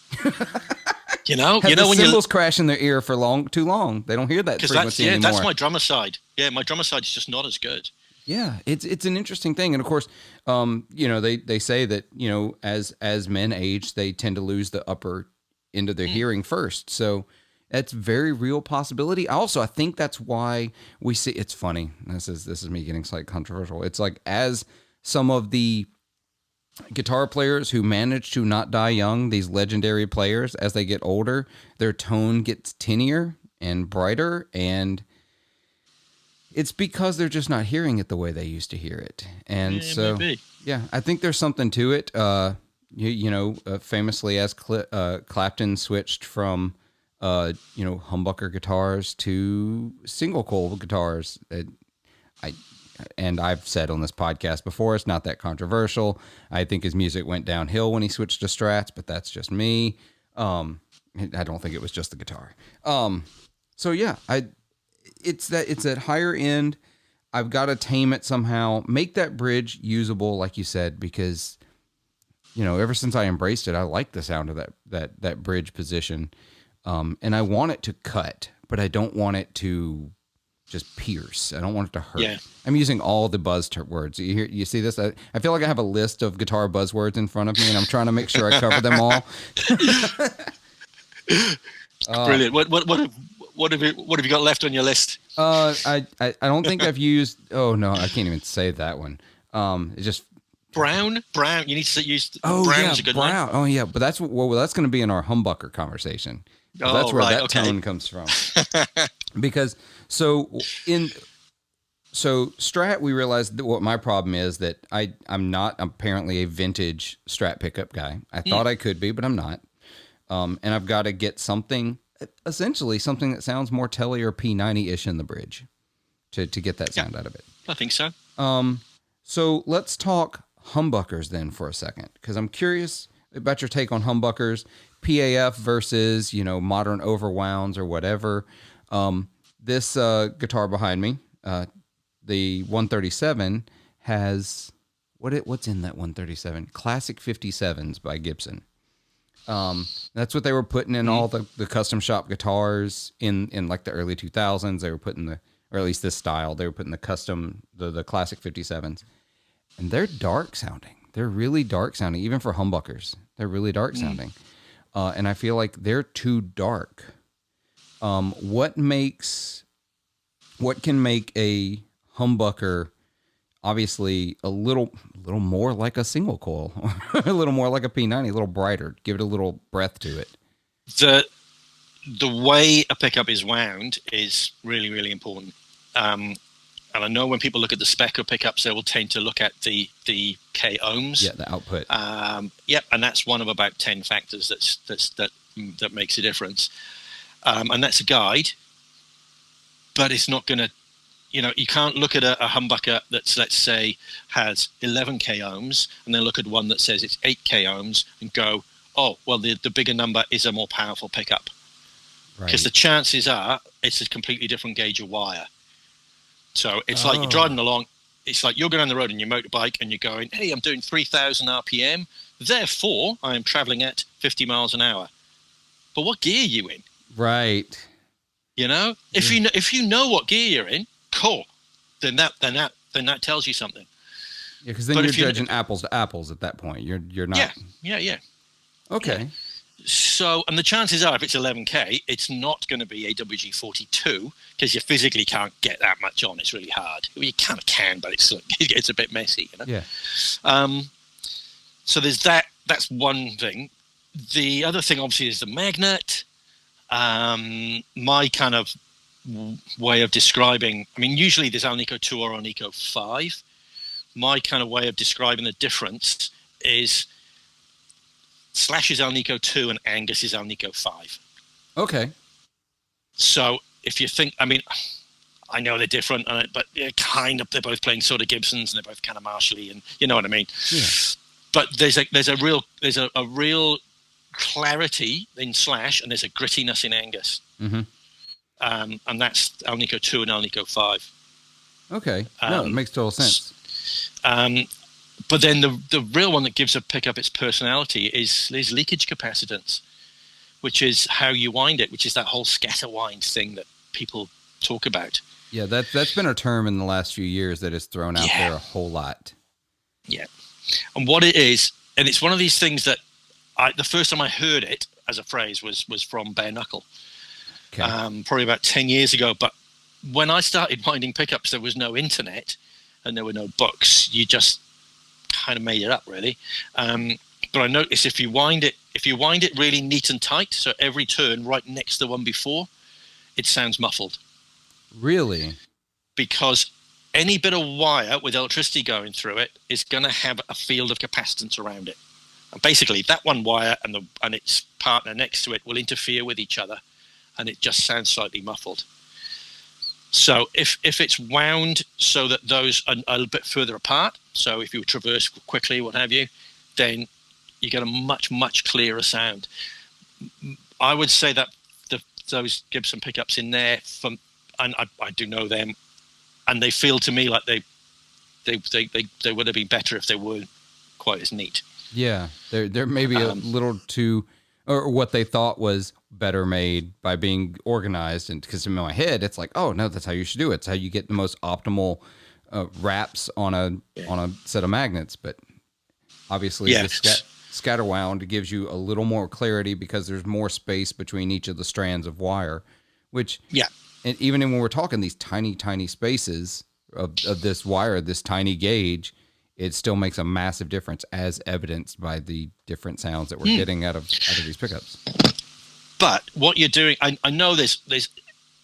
You know, when when cymbals crash in their ear for too long, they don't hear that frequency anymore. That's my drummer side. Yeah, my drummer side is just not as good. Yeah, it's an interesting thing, and of course, they say that as men age, they tend to lose the upper end of their hearing first. So that's very real possibility. Also, I think that's why we see. It's funny. This is me getting slightly controversial. It's like as some of the guitar players who manage to not die young, these legendary players, as they get older, their tone gets tinnier and brighter, and it's because they're just not hearing it the way they used to hear it. And yeah, I think there's something to it. Famously, as Clapton switched from humbucker guitars to single coil guitars, I've said on this podcast before, it's not that controversial. I think his music went downhill when he switched to Strats, but that's just me. I don't think it was just the guitar. So yeah, it's that higher end. I've got to tame it somehow, make that bridge usable, like you said, because ever since I embraced it, I like the sound of that bridge position, and I want it to cut, but I don't want it to just pierce. I don't want it to hurt. Yeah. I'm using all the buzzwords. You see this? I feel like I have a list of guitar buzzwords in front of me, and I'm trying to make sure I cover them all. Brilliant. What have you got left on your list? I don't think I've used. Oh no, I can't even say that one. It's just brown. You need to use. Brown's a good brown. one. Oh yeah, but that's going to be in our humbucker conversation. That's where that tone comes from. Because so Strat, we realized that what my problem is that I'm not apparently a vintage Strat pickup guy. I thought I could be, but I'm not. And I've got to get essentially something that sounds more Telly or P90-ish in the bridge to get that sound out of it. I think so. So let's talk humbuckers then for a second, because I'm curious about your take on humbuckers, PAF versus, modern overwounds or whatever. This guitar behind me, the 137, has what's in that 137? Classic 57s by Gibson. That's what they were putting in all the custom shop guitars in like the early 2000s. They were putting or at least this style, they were putting the custom, the classic 57s, and they're dark sounding. They're really dark sounding, even for humbuckers. They're really dark sounding. And I feel like they're too dark. What can make a humbucker obviously a little more like a single coil, a little more like a P90, a little brighter, give it a little breath to it? The way a pickup is wound is really, really important. And I know when people look at the spec of pickups, they will tend to look at the K ohms. Yeah, the output. And that's one of about 10 factors that makes a difference. And that's a guide, but it's not going to, you can't look at a humbucker that's, let's say, has 11 K ohms, and then look at one that says it's 8 K ohms and go, oh, well, the bigger number is a more powerful pickup. Because the chances are it's a completely different gauge of wire. So it's like you're driving along, it's like you're going on the road on your motorbike and you're going, hey, I'm doing 3,000 RPM, therefore I am traveling at 50 miles an hour. But what gear are you in? Right. If you know what gear you're in, cool. Then that tells you something. Yeah, because then you're judging apples to apples at that point. You're not. Yeah. Okay. Yeah. So, and the chances are, if it's 11K, it's not going to be a WG42 because you physically can't get that much on. It's really hard. Well, you kind of can, but it's a bit messy, Yeah. So there's that. That's one thing. The other thing, obviously, is the magnet. My kind of way of describing, usually there's Alnico 2 or Alnico 5. My kind of way of describing the difference is Slash is Alnico 2 and Angus is Alnico 5. Okay. So if you think, I know they're different, but they're both playing sort of Gibsons, and they're both kind of Marshally, and you know what I mean. Yeah. But there's a real clarity in Slash, and there's a grittiness in Angus. Mm-hmm. And that's Alnico 2 and Alnico 5. Okay. No, it makes total sense. But then the real one that gives a pickup its personality is leakage capacitance, which is how you wind it, which is that whole scatter wind thing that people talk about. Yeah, that's been a term in the last few years that is thrown out there a whole lot. Yeah. And what it is, and it's one of these things that the first time I heard it as a phrase was from Bare Knuckle, probably about 10 years ago. But when I started winding pickups, there was no internet and there were no books. You just kind of made it up, really. But I noticed if you wind it really neat and tight, so every turn right next to the one before, it sounds muffled. Really? Because any bit of wire with electricity going through it is going to have a field of capacitance around it. And basically, that one wire and its partner next to it will interfere with each other, and it just sounds slightly muffled. So if it's wound so that those are a little bit further apart, so if you traverse quickly, what have you, then you get a much, much clearer sound. I would say that those Gibson pickups in there, and I do know them, and they feel to me like they would have been better if they weren't quite as neat. Yeah, they're maybe a little too, or what they thought was better made by being organized. And because in my head, it's like, oh no, that's how you should do it. It's how you get the most optimal wraps on a set of magnets. But obviously, the scatter wound gives you a little more clarity because there's more space between each of the strands of wire, which and even when we're talking these tiny, tiny spaces of this wire, this tiny gauge, it still makes a massive difference, as evidenced by the different sounds that we're getting out of these pickups. But what you're doing, I know there's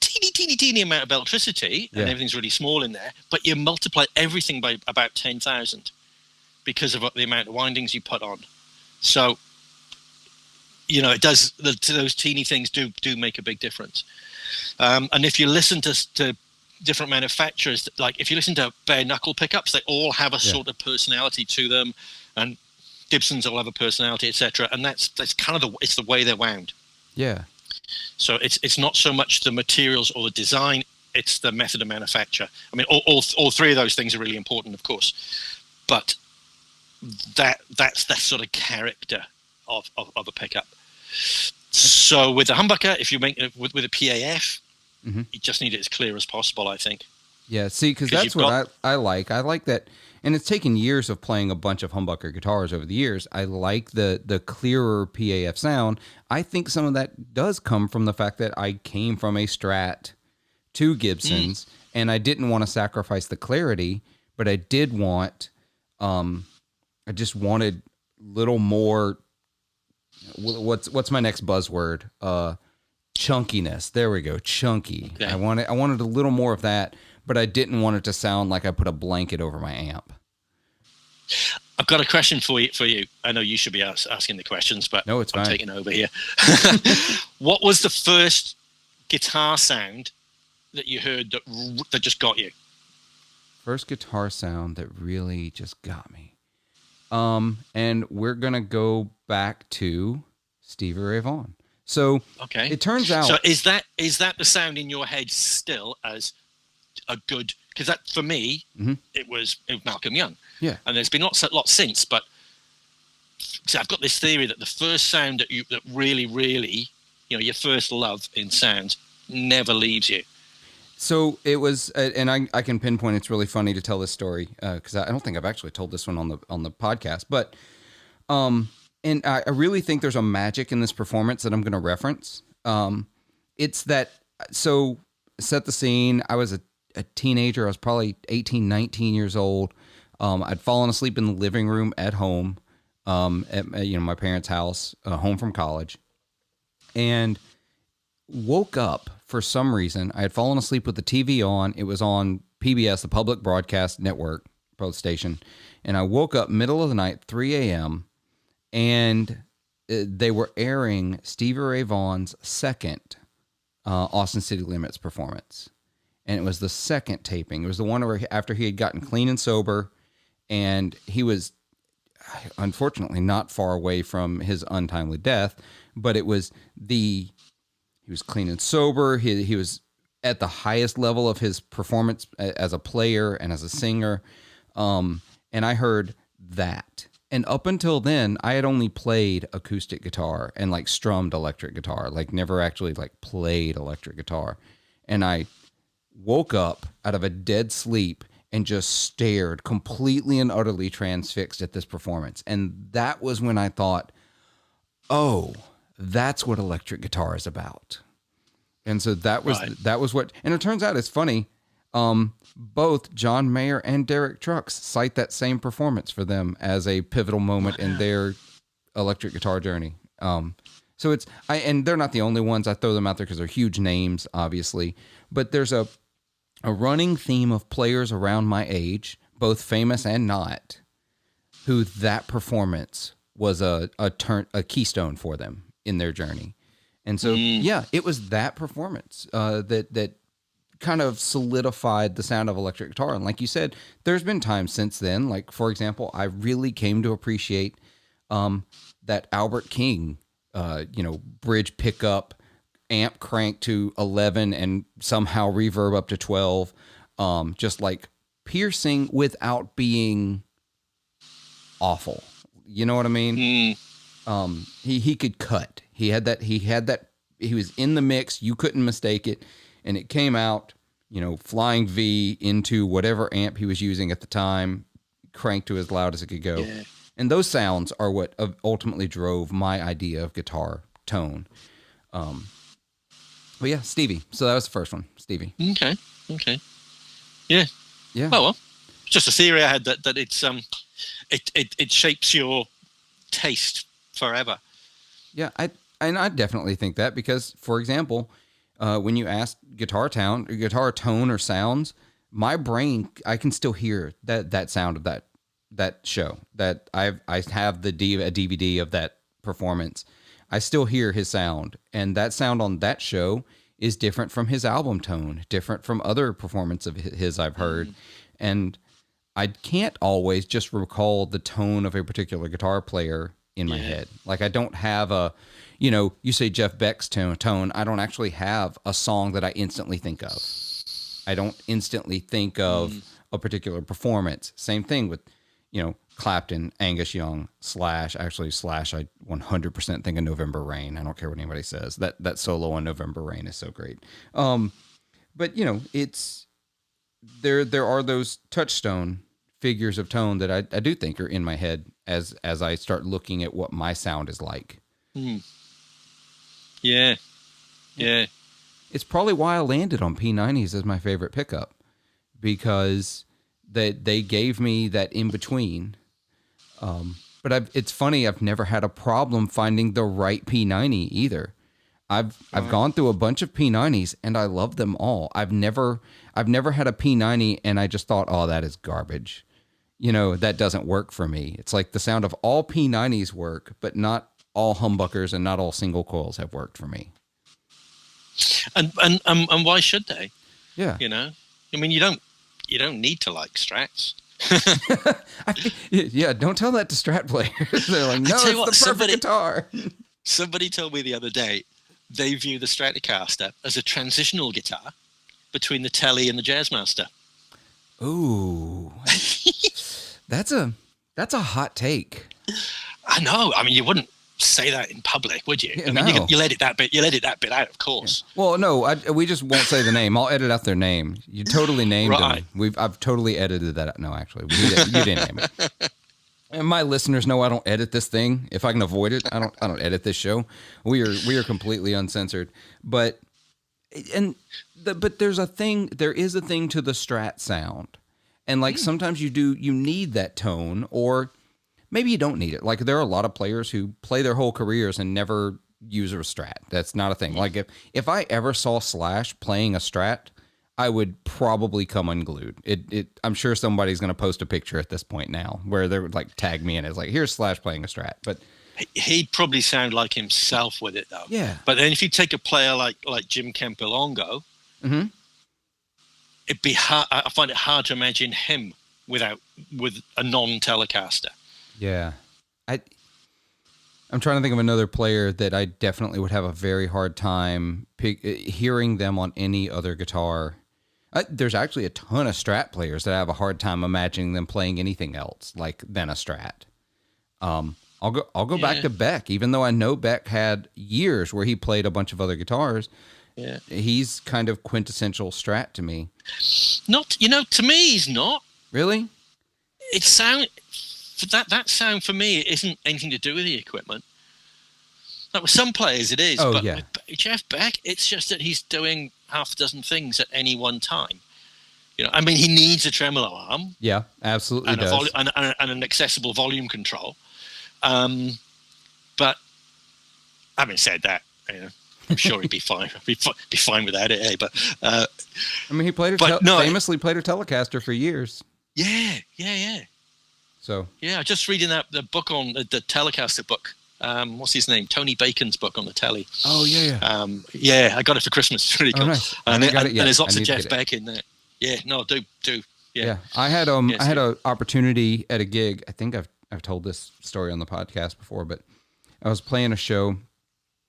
teeny amount of electricity, and everything's really small in there, but you multiply everything by about 10,000 because of the amount of windings you put on. So, it does. Those teeny things do make a big difference. And if you listen to different manufacturers, like if you listen to bare knuckle pickups, they all have a sort of personality to them, and Gibsons all have a personality, etc. And that's kind of it's the way they're wound. Yeah. So it's not so much the materials or the design; it's the method of manufacture. I mean, all three of those things are really important, of course, but that's that sort of character of a pickup. So with the humbucker, if you make it with a PAF, you just need it as clear as possible, I think. Yeah, see, because that's what I like. I like that, and it's taken years of playing a bunch of humbucker guitars over the years. I like the clearer PAF sound. I think some of that does come from the fact that I came from a Strat to Gibsons, and I didn't want to sacrifice the clarity, but I did want, I just wanted a little more. What's my next buzzword? Chunkiness. There we go. Chunky. Okay. I wanted a little more of that, but I didn't want it to sound like I put a blanket over my amp. I've got a question for you. I know you should be asking the questions, but no, it's fine. I'm taking over here. What was the first guitar sound that you heard that just got you? First guitar sound that really just got me. And we're gonna go back to Stevie Ray Vaughan. So it turns out. So is that the sound in your head still as a good? Because that for me, it was Malcolm Young. Yeah, and there's been lots since, but so I've got this theory that the first sound that really, really, your first love in sound never leaves you. So it was, and I can pinpoint. It's really funny to tell this story because I don't think I've actually told this one on the podcast. But and I really think there's a magic in this performance that I'm going to reference. It's that. So set the scene. I was a teenager. I was probably 18, 19 years old. I'd fallen asleep in the living room at home, at my parents' house, home from college, and woke up for some reason. I had fallen asleep with the TV on. It was on PBS, the Public Broadcast Network station, and I woke up middle of the night, 3 a.m., and they were airing Stevie Ray Vaughan's second Austin City Limits performance. and it was the second taping. It was the one where after he had gotten clean and sober, and he was unfortunately not far away from his untimely death, but he was clean and sober. He was at the highest level of his performance as a player and as a singer. And I heard that. And up until then, I had only played acoustic guitar and like strummed electric guitar, like never actually like played electric guitar. And I woke up out of a dead sleep and just stared completely and utterly transfixed at this performance. And that was when I thought, oh, that's what electric guitar is about. And so that was what, and it turns out it's funny. Both John Mayer and Derek Trucks cite that same performance for them as a pivotal moment in their electric guitar journey. So and they're not the only ones. I throw them out there because they're huge names, obviously, but there's a running theme of players around my age, both famous and not, who that performance was a keystone for them in their journey. And so, it was that performance that kind of solidified the sound of electric guitar. And like you said, there's been times since then. Like, for example, I really came to appreciate that Albert King, bridge pickup, amp crank to 11 and somehow reverb up to 12, just like piercing without being awful. You know what I mean? He could cut. He had that. He was in the mix. You couldn't mistake it. And it came out, flying V into whatever amp he was using at the time, cranked to as loud as it could go. Yeah. And those sounds are what ultimately drove my idea of guitar tone. But yeah, Stevie. So that was the first one, Stevie. Okay. Yeah. Well, it's just a theory I had that it's it shapes your taste forever. Yeah, I definitely think that because, for example, when you ask guitar tone or sounds, my brain, I can still hear that sound of that show. That I have a DVD of that performance. I still hear his sound, and that sound on that show is different from his album tone, different from other performances of his I've heard, and I can't always just recall the tone of a particular guitar player in my head. Like I don't have you say Jeff Beck's tone. I don't actually have a song that I instantly think of. I don't instantly think of a particular performance. Same thing with, Clapton, Angus Young, Slash. Actually, Slash, I 100% think of November Rain. I don't care what anybody says. That solo on November Rain is so great. But it's there are those touchstone figures of tone that I do think are in my head as I start looking at what my sound is like. Yeah. It's probably why I landed on P90s as my favorite pickup, because they gave me that in between. But it's funny, I've never had a problem finding the right P90 either. I've gone through a bunch of P90s and I love them all. I've never had a P90 and I just thought, oh, that is garbage. That doesn't work for me. It's like the sound of all P90s work, but not all humbuckers and not all single coils have worked for me. And why should they? Yeah. I mean, you don't need to like Strats. Yeah, don't tell that to Strat players. They're like, no, it's the perfect guitar. Somebody told me the other day they view the Stratocaster as a transitional guitar between the Telly and the Jazzmaster. Ooh, that's a hot take. I know. I mean, you wouldn't say that in public, would you? Yeah, I mean, you'll edit that bit out, of course. Yeah. Well, no, we just won't say the name. I'll edit out their name. You totally named them. I've totally edited that. No, actually, you didn't name it. And my listeners know I don't edit this thing. If I can avoid it, I don't edit this show. We are completely uncensored. But there's a thing. There is a thing to the Strat sound, and like sometimes you need that tone, or maybe you don't need it. Like there are a lot of players who play their whole careers and never use a Strat. That's not a thing. Like if I ever saw Slash playing a Strat, I would probably come unglued. I'm sure somebody's going to post a picture at this point now where they would like tag me in as like, here's Slash playing a Strat. But he'd probably sound like himself with it though. Yeah. But then if you take a player like Jim Campilongo, it'd be hard. I find it hard to imagine him with a non-Telecaster. Yeah. I'm trying to think of another player that I definitely would have a very hard time hearing them on any other guitar. There's actually a ton of Strat players that I have a hard time imagining them playing anything else than a Strat. I'll go back to Beck, even though I know Beck had years where he played a bunch of other guitars. Yeah, he's kind of quintessential Strat to me. Not, to me, he's not. Really? It sound for that sound for me, it isn't anything to do with the equipment. Like with some players, it is. But with Jeff Beck, it's just that he's doing half a dozen things at any one time. I mean, he needs a tremolo arm. Yeah, absolutely and does. And an accessible volume control. But having said that, I'm sure he'd be fine. Be fine without it. But I mean, he famously played a Telecaster for years. Yeah. So yeah, just reading the book on the Telecaster book. What's his name? Tony Bacon's book on the telly. Oh yeah. Yeah, I got it for Christmas. It's really cool. Nice. And there's lots of Jeff Beck in there. Yeah, no, do. Yeah. I had an opportunity at a gig. I think I've told this story on the podcast before, but I was playing a show,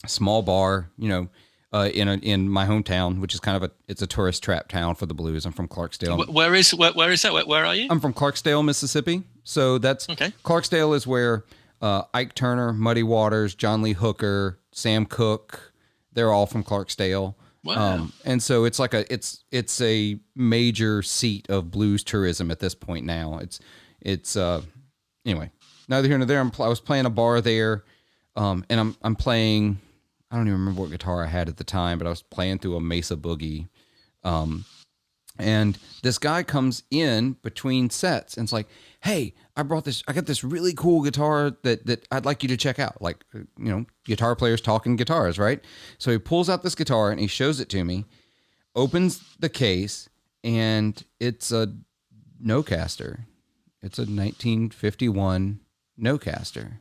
a small bar, in my hometown, which is kind of it's a tourist trap town for the blues. I'm from Clarksdale. Where is that? Where are you? I'm from Clarksdale, Mississippi. So that's okay. Clarksdale is where Ike Turner, Muddy Waters, John Lee Hooker, Sam Cooke, they're all from Clarksdale. Wow. And so it's like it's a major seat of blues tourism at this point now. It's anyway, neither here nor there. I was playing a bar there, and I'm playing. I don't even remember what guitar I had at the time, but I was playing through a Mesa Boogie, and this guy comes in between sets and it's like, "Hey, I got this really cool guitar that I'd like you to check out." Like, guitar players talking guitars, right? So he pulls out this guitar and he shows it to me, opens the case, and it's a Nocaster. It's a 1951 Nocaster.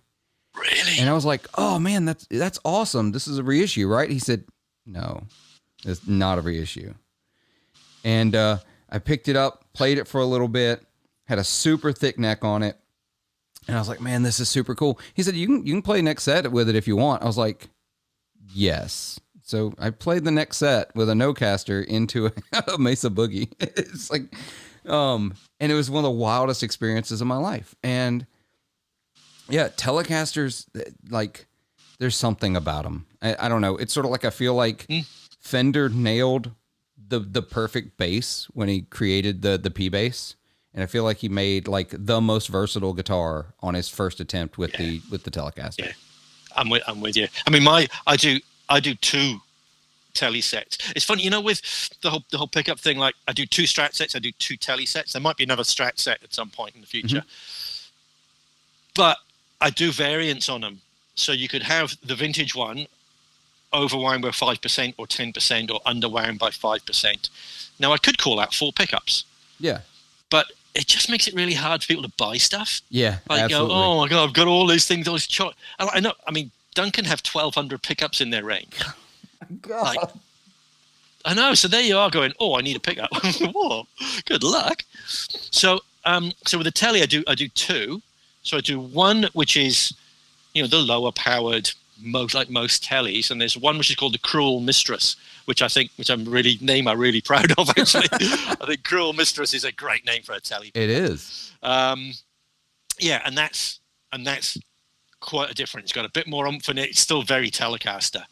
Really? And I was like, "Oh man, that's awesome. This is a reissue, right?" He said, "No, it's not a reissue." And I picked it up, played it for a little bit, had a super thick neck on it, and I was like, "Man, this is super cool." He said, "You can play next set with it if you want." I was like, "Yes." So I played the next set with a Nocaster into a Mesa Boogie. It's like, and it was one of the wildest experiences of my life. And yeah, Telecasters, like, there's something about them. I don't know. It's sort of like I feel like Fender nailed the perfect bass when he created the P bass, and I feel like he made like the most versatile guitar on his first attempt with the Telecaster. Yeah, I'm with you. I mean, I do two telly sets. It's funny, with the whole pickup thing. Like, I do two Strat sets, I do two telly sets. There might be another Strat set at some point in the future, but I do variants on them. So you could have the vintage one overwound by 5% or 10% or underwound by 5%. Now, I could call out 4 pickups. Yeah. But it just makes it really hard for people to buy stuff. Yeah, like, absolutely. Go, oh my God, I've got all these things. I know. I mean, Duncan have 1,200 pickups in their range. God. Like, I know. So there you are going, oh, I need a pickup. Whoa, good luck. So with the telly, I do 2. So I do one, which is, the lower powered, most tellies, and there's one which is called the Cruel Mistress, which I'm really proud of, actually. I think Cruel Mistress is a great name for a telly. It is. Yeah, and that's quite a difference. It's got a bit more oomph in it. It's still very Telecaster,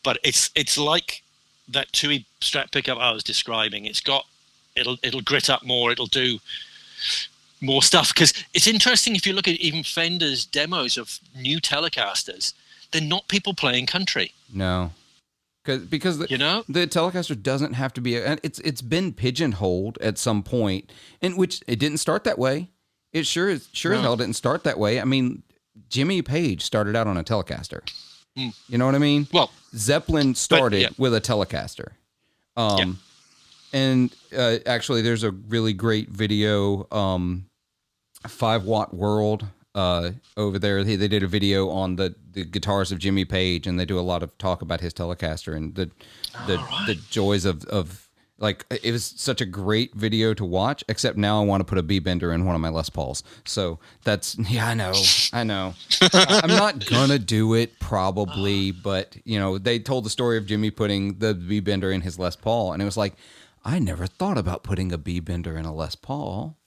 but it's like that 2E Strat pickup I was describing. It'll grit up more. It'll do more stuff, because it's interesting if you look at even Fender's demos of new Telecasters. They're not people playing country. No, because the Telecaster doesn't have to be. It's been pigeonholed at some point, in which it didn't start that way. It sure as hell didn't start that way. I mean, Jimmy Page started out on a Telecaster. You know what I mean? Well, Zeppelin started with a Telecaster. And actually, there's a really great video, 5 Watt World. Over there, they did a video on the guitars of Jimmy Page, and they do a lot of talk about his Telecaster and the joys of Like, it was such a great video to watch, except now I want to put a B-bender in one of my Les Pauls. So that's, yeah, I know. I'm not gonna do it probably, but they told the story of Jimi putting the B-bender in his Les Paul, and it was like, I never thought about putting a B-bender in a Les Paul.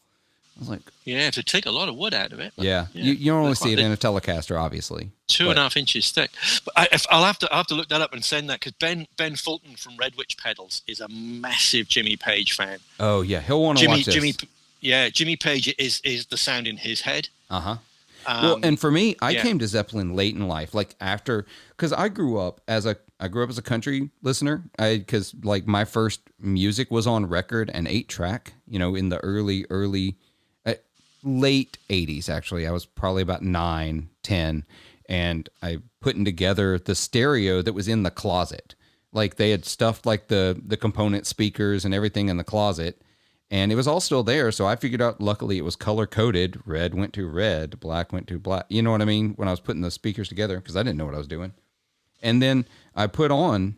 I was like, yeah, to take a lot of wood out of it. Yeah. You don't only see it in a Telecaster, obviously. 2.5 inches thick. But I'll have to look that up and send that, because Ben Fulton from Red Witch Pedals is a massive Jimmy Page fan. Oh yeah, he'll want to watch this. Jimmy Page is the sound in his head. Well, and for me, I came to Zeppelin late in life, like after, because I grew up as a country listener. Because like my first music was on record and 8-track. In the early late 80s, actually. I was probably about 9, 10, and I putting together the stereo that was in the closet. Like they had stuffed like the component speakers and everything in the closet, and it was all still there. So I figured out, luckily it was color coded. Red went to red, black went to black. You know what I mean? When I was putting the speakers together, because I didn't know what I was doing. And then I put on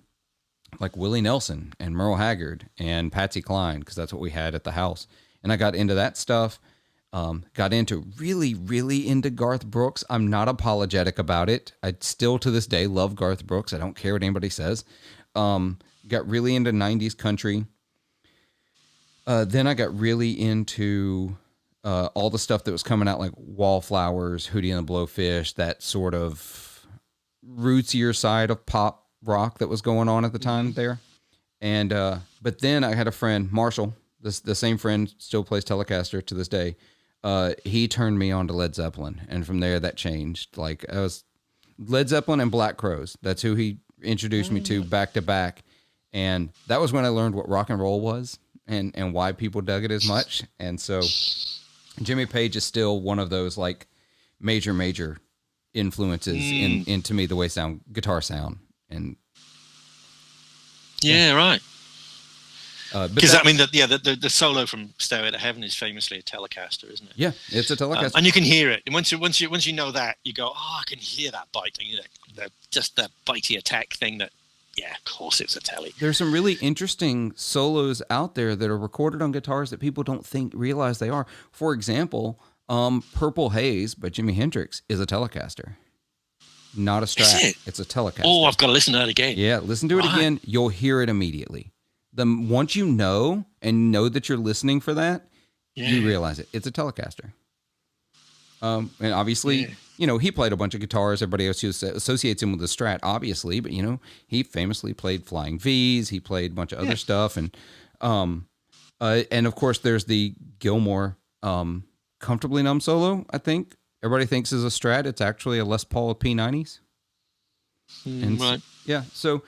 like Willie Nelson and Merle Haggard and Patsy Cline, because that's what we had at the house. And I got into that stuff. Got into really into Garth Brooks. I'm not apologetic about it. I still to this day love Garth Brooks. I don't care what anybody says. Got really into 90s country. Then I got really into all the stuff that was coming out, like Wallflowers, Hootie and the Blowfish, that sort of rootsier side of pop rock that was going on at the time there. And but then I had a friend, Marshall, the same friend, still plays Telecaster to this day. He turned me on to Led Zeppelin, and from there that changed. Like I was Led Zeppelin and Black Crowes. That's who he introduced me to back to back, and that was when I learned what rock and roll was and why people dug it as much. And so Jimmy Page is still one of those like major influences into me, the way guitar sound. And right. Because the solo from Stairway to Heaven is famously a Telecaster, isn't it? Yeah, it's a Telecaster, and you can hear it. And once you know that, you go, oh, I can hear that bite. Just that bitey attack thing. That, yeah, of course it's a Tele. There's some really interesting solos out there that are recorded on guitars that people don't realize they are. For example, Purple Haze by Jimi Hendrix is a Telecaster, not a Strat. It's a Telecaster. Oh, I've got to listen to that again. Yeah, listen to it again. You'll hear it immediately. Once you know that you're listening for that, you realize it. It's a Telecaster. And obviously, he played a bunch of guitars. Everybody else associates him with the Strat, obviously. But, he famously played Flying V's. He played a bunch of other stuff. And of course, there's the Gilmore Comfortably Numb solo, I think. Everybody thinks is a Strat. It's actually a Les Paul with P90s. Right. So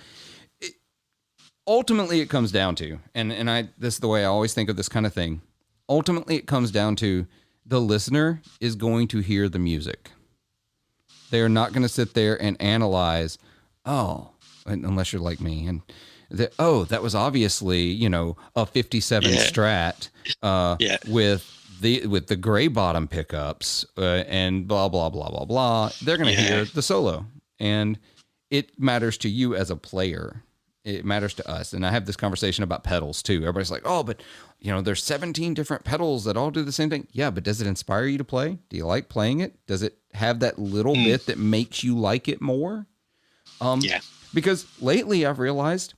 ultimately, it comes down to, and this is the way I always think of this kind of thing. Ultimately, it comes down to the listener is going to hear the music. They are not going to sit there and analyze, unless you're like me, and that was obviously a 57 Strat with the gray bottom pickups and blah blah blah blah blah. They're going to hear the solo, and it matters to you as a player. It matters to us. And I have this conversation about pedals too. Everybody's like, oh, but there's 17 different pedals that all do the same thing. Yeah, but does it inspire you to play? Do you like playing it? Does it have that little bit that makes you like it more? Because lately I've realized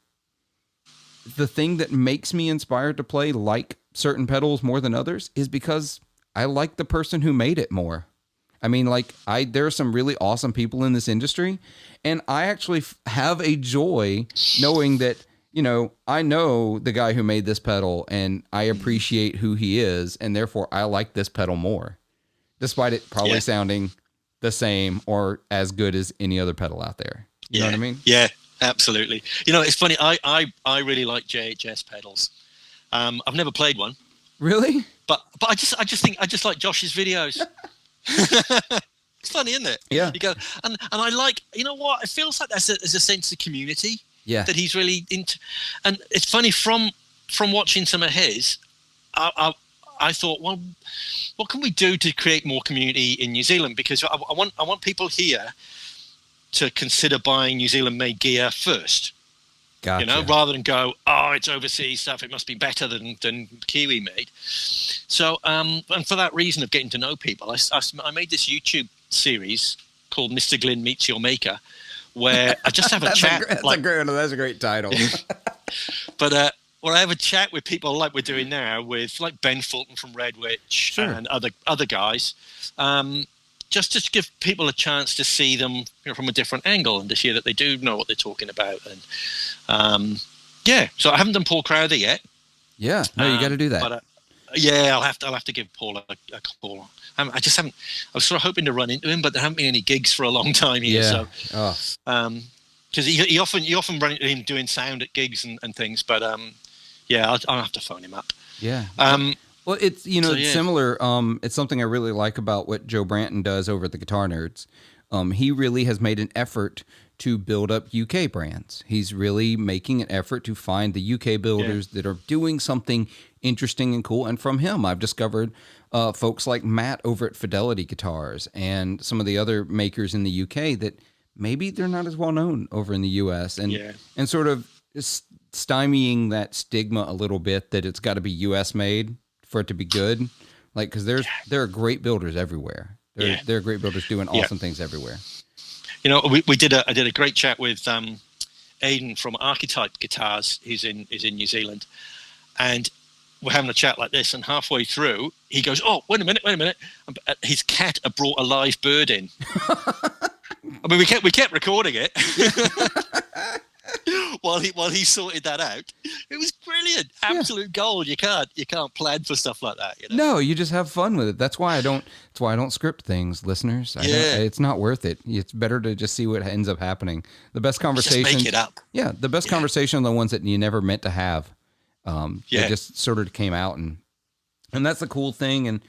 the thing that makes me inspired to play like certain pedals more than others is because I like the person who made it more. I mean, there are some really awesome people in this industry, and I actually have a joy knowing that, I know the guy who made this pedal, and I appreciate who he is, and therefore I like this pedal more, despite it probably sounding the same or as good as any other pedal out there. You know what I mean? Yeah, absolutely. It's funny. I really like JHS pedals. I've never played one. Really? But I just like Josh's videos. It's funny, isn't it? Yeah. You go and I like, what? It feels like there's a sense of community. Yeah. That he's really into, and it's funny from watching some of his. I thought, well, what can we do to create more community in New Zealand? Because I want people here to consider buying New Zealand made gear first. Gotcha. rather than go, oh, it's overseas stuff, it must be better than Kiwi made. So, and for that reason of getting to know people, I made this YouTube series called Mr. Glyn Meets Your Maker, where I just have a chat. That's a great title. But where I have a chat with people like we're doing now, with like Ben Fulton from Red Witch and other guys, just to give people a chance to see them from a different angle and to see that they do know what they're talking about. And so I haven't done Paul Crowther yet. Yeah, no, you got to do that. But I'll have to give Paul a call. I just haven't. I was sort of hoping to run into him, but there haven't been any gigs for a long time here. Yeah. So, because he often run into him doing sound at gigs and things. But I'll have to phone him up. Yeah. Well, it's it's similar. It's something I really like about what Joe Branton does over at the Guitar Nerds. He really has made an effort to build up UK brands. He's really making an effort to find the UK builders that are doing something interesting and cool. And from him, I've discovered folks like Matt over at Fidelity Guitars and some of the other makers in the UK that maybe they're not as well known over in the US, and sort of stymieing that stigma a little bit that it's got to be US made for it to be good. Like, because there are great builders everywhere. There are great builders doing awesome things everywhere. I did a great chat with Aidan from Archetype Guitars. He's in New Zealand, and we're having a chat like this. And halfway through, he goes, "Oh, wait a minute!" His cat had brought a live bird in. I mean, we kept recording it while he sorted that out. It was brilliant, absolute gold. You can't plan for stuff like that. No, you just have fun with it. That's why I don't script things, listeners. It's not worth it. It's better to just see what ends up happening. The best conversations, just make it up. Yeah, the best conversation are the ones that you never meant to have. They just sort of came out, and that's the cool thing. And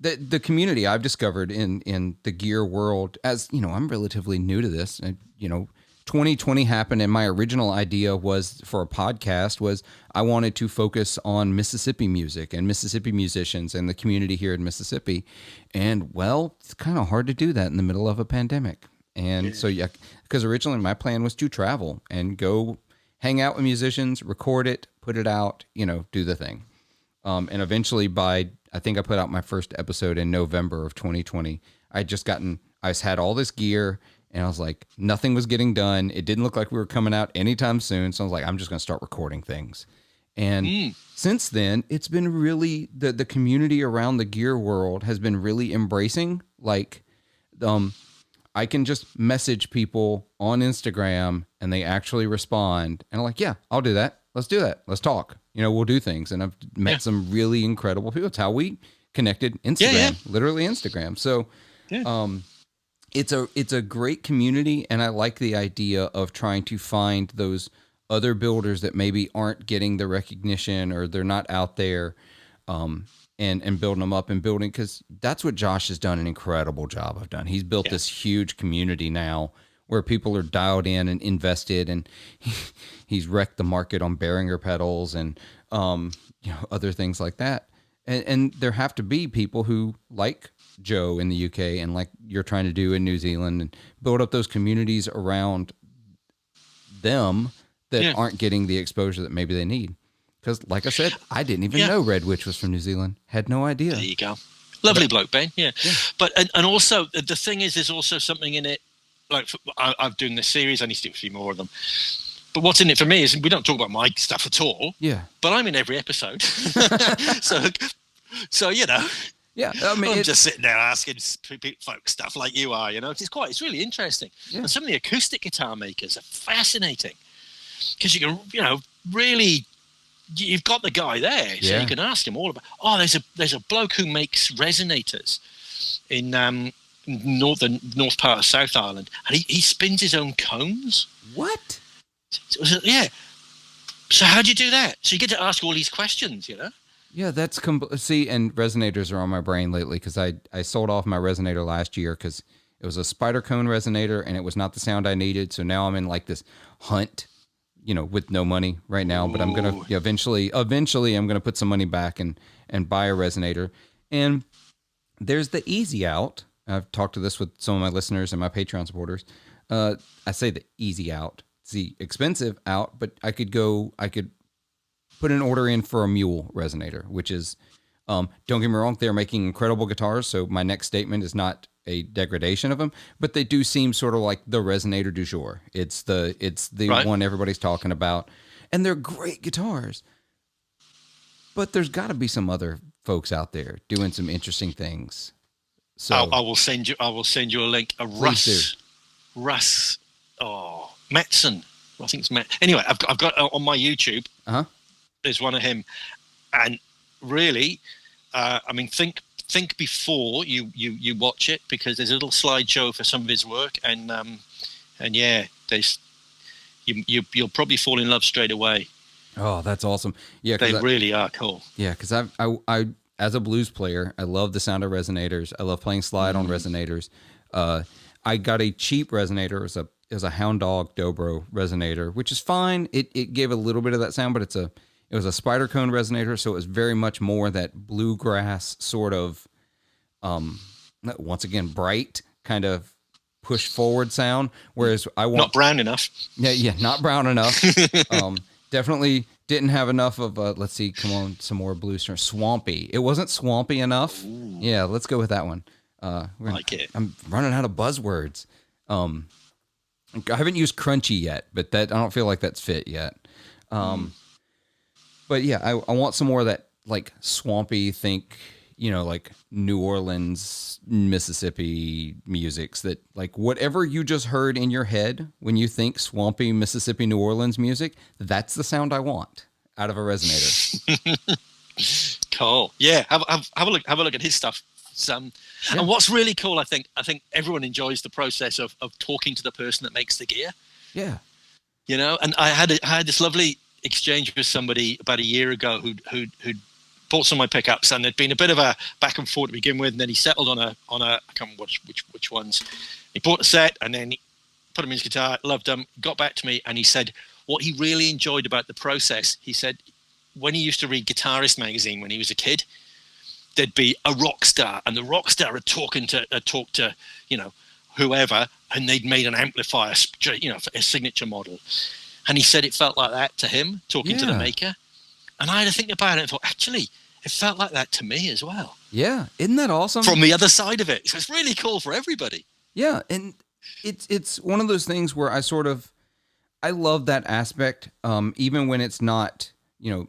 the community I've discovered in the gear world, as I'm relatively new to this, and 2020 happened, and my original idea was for a podcast was I wanted to focus on Mississippi music and Mississippi musicians and the community here in Mississippi. And well, it's kind of hard to do that in the middle of a pandemic. And so, because originally my plan was to travel and go hang out with musicians, record it, put it out, do the thing. And eventually I think I put out my first episode in November of 2020. I had all this gear, and I was like, nothing was getting done. It didn't look like we were coming out anytime soon. So I was like, I'm just going to start recording things. And since then, it's been really, the community around the gear world has been really embracing. Like, I can just message people on Instagram and they actually respond. And I'm like, yeah, I'll do that. Let's do that. Let's talk. We'll do things. And I've met some really incredible people. It's how we connected. Instagram, literally Instagram. So, it's a great community, and I like the idea of trying to find those other builders that maybe aren't getting the recognition or they're not out there, and building them up and building, because that's what Josh has done an incredible job of done. He's built this huge community now where people are dialed in and invested, and he's wrecked the market on Behringer pedals and other things like that. And there have to be people who like Joe in the UK and like you're trying to do in New Zealand, and build up those communities around them that aren't getting the exposure that maybe they need. Because like I said, I didn't even know Red Witch was from New Zealand. Had no idea. There you go. Lovely bloke, Ben. Yeah. But, and also the thing is, there's also something in it. Like I've done this series. I need to do a few more of them. But what's in it for me is we don't talk about my stuff at all. Yeah. But I'm in every episode. so Yeah, I mean, I'm just sitting there asking folks stuff like you are. It's really interesting. Yeah. And some of the acoustic guitar makers are fascinating, because you can, really, you've got the guy there, so you can ask him all about. Oh, there's a bloke who makes resonators in north part of South Ireland, and he spins his own cones. What? Yeah. So how do you do that? So you get to ask all these questions, Yeah, that's see, and resonators are on my brain lately, because I sold off my resonator last year because it was a spider cone resonator and it was not the sound I needed. So now I'm in like this hunt, with no money right now. But I'm gonna eventually I'm gonna put some money back and buy a resonator. And there's the easy out. I've talked to this with some of my listeners and my Patreon supporters. I say the easy out. expensive out, but I could put an order in for a Mule resonator, which is, don't get me wrong, they're making incredible guitars. So my next statement is not a degradation of them, but they do seem sort of like the resonator du jour. It's the Right. one everybody's talking about, and they're great guitars. But there's got to be some other folks out there doing some interesting things. So I will send you a link. Russ, Metzen. I think it's Met. Anyway, I've got on my YouTube. There's one of him, and really, I mean, think before you watch it, because there's a little slideshow for some of his work, and yeah, there's you'll probably fall in love straight away. Oh, that's awesome. Yeah, they really are cool. Yeah, because I as a blues player, I love the sound of resonators. I love playing slide on resonators. I got a cheap resonator. It was a Hound Dog Dobro resonator, which is fine. It gave a little bit of that sound, but it was a spider cone resonator, so it was very much more that bluegrass sort of, once again, bright kind of push forward sound. Whereas I want not brown enough. Yeah, not brown enough. Definitely didn't have enough of let's see, come on, some more blues. Swampy. It wasn't swampy enough. Ooh. Yeah, let's go with that one. Like it. I'm running out of buzzwords. I haven't used crunchy yet, but I don't feel like that's fit yet. But yeah, I want some more of that like swampy, think, like New Orleans, Mississippi musics, that like whatever you just heard in your head when you think swampy Mississippi, New Orleans music, that's the sound I want out of a resonator. Cool. Yeah. Have a look at his stuff. And what's really cool, I think everyone enjoys the process of talking to the person that makes the gear. Yeah. And I had this lovely exchange with somebody about a year ago who'd bought some of my pickups, and there'd been a bit of a back and forth to begin with, and then he settled on a I can't remember which ones. He bought a set, and then he put them in his guitar, loved them, got back to me, and he said what he really enjoyed about the process. He said when he used to read Guitarist magazine when he was a kid, there'd be a rock star, and the rock star would talk to whoever, and they'd made an amplifier, for a signature model. And he said it felt like that to him, talking to the maker. And I had to think about it and thought, actually, it felt like that to me as well. Yeah. Isn't that awesome? From the other side of it. So it's really cool for everybody. Yeah. And it's one of those things where I love that aspect. Even when it's not,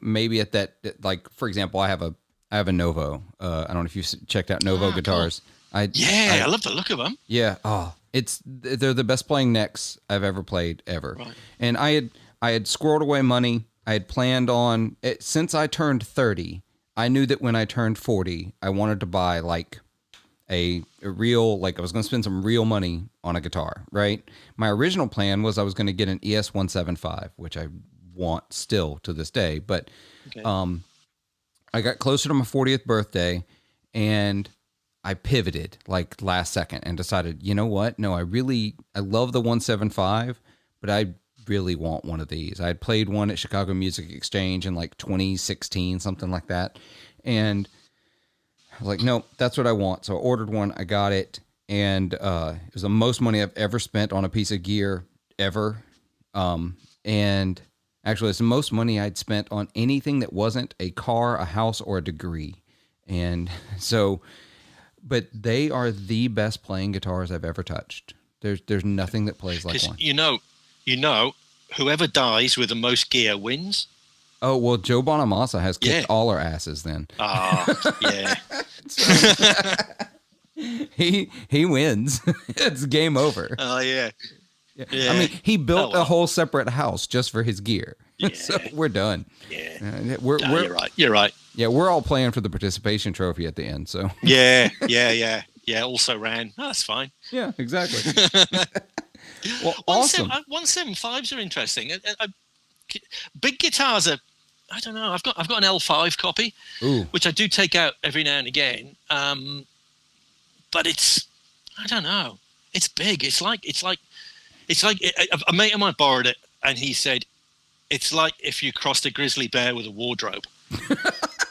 maybe at that, like, for example, I have a Novo. I don't know if you've checked out Novo guitars. Cool. I love the look of them. Yeah. Oh, they're the best playing necks I've ever played ever. Right. And I had squirreled away money. I had planned on it since I turned 30. I knew that when I turned 40, I wanted to buy like a real, like I was going to spend some real money on a guitar, right? My original plan was I was going to get an ES-175, which I want still to this day. But I got closer to my 40th birthday, and I pivoted like last second and decided, you know what? No, I love the 175, but I really want one of these. I had played one at Chicago Music Exchange in like 2016, something like that. And I was like, no, that's what I want. So I ordered one, I got it. And it was the most money I've ever spent on a piece of gear ever. And actually it's the most money I'd spent on anything that wasn't a car, a house, or a degree. And so, but they are the best playing guitars I've ever touched. There's nothing that plays like one. Whoever dies with the most gear wins. Oh, well, Joe Bonamassa has kicked all our asses then. Yeah. He wins. It's game over. Oh, yeah. I mean, he built a whole separate house just for his gear. Yeah. So we're done. Yeah. You're right. You're right. Yeah, we're all playing for the participation trophy at the end. So Yeah. Also ran. Oh, that's fine. Yeah, exactly. Well, awesome. 175s are interesting. Big guitars are. I don't know. I've got an L5 copy, which I do take out every now and again. But it's. I don't know. It's big. It's like a mate of mine borrowed it, and he said, "It's like if you crossed a grizzly bear with a wardrobe."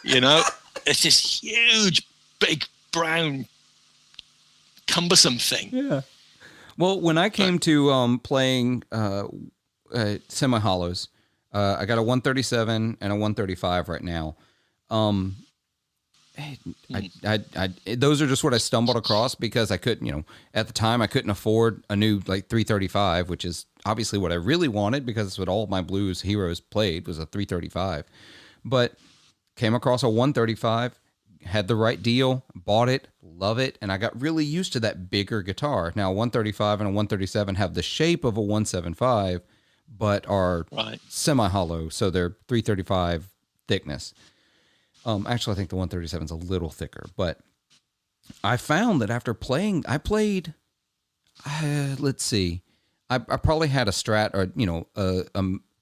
It's this huge, big, brown, cumbersome thing. Yeah. Well, when I came to playing semi-hollows. I got a 137 and a 135 right now. Those are just what I stumbled across because I couldn't, at the time I couldn't afford a new like 335, which is obviously what I really wanted because it's what all my blues heroes played was a 335. But came across a 135, had the right deal, bought it, love it, and I got really used to that bigger guitar. Now, a 135 and a 137 have the shape of a 175, but are semi-hollow, so they're 335 thickness. Actually, I think the 137 is a little thicker, but I found that after playing, I played, let's see, I probably had a Strat or,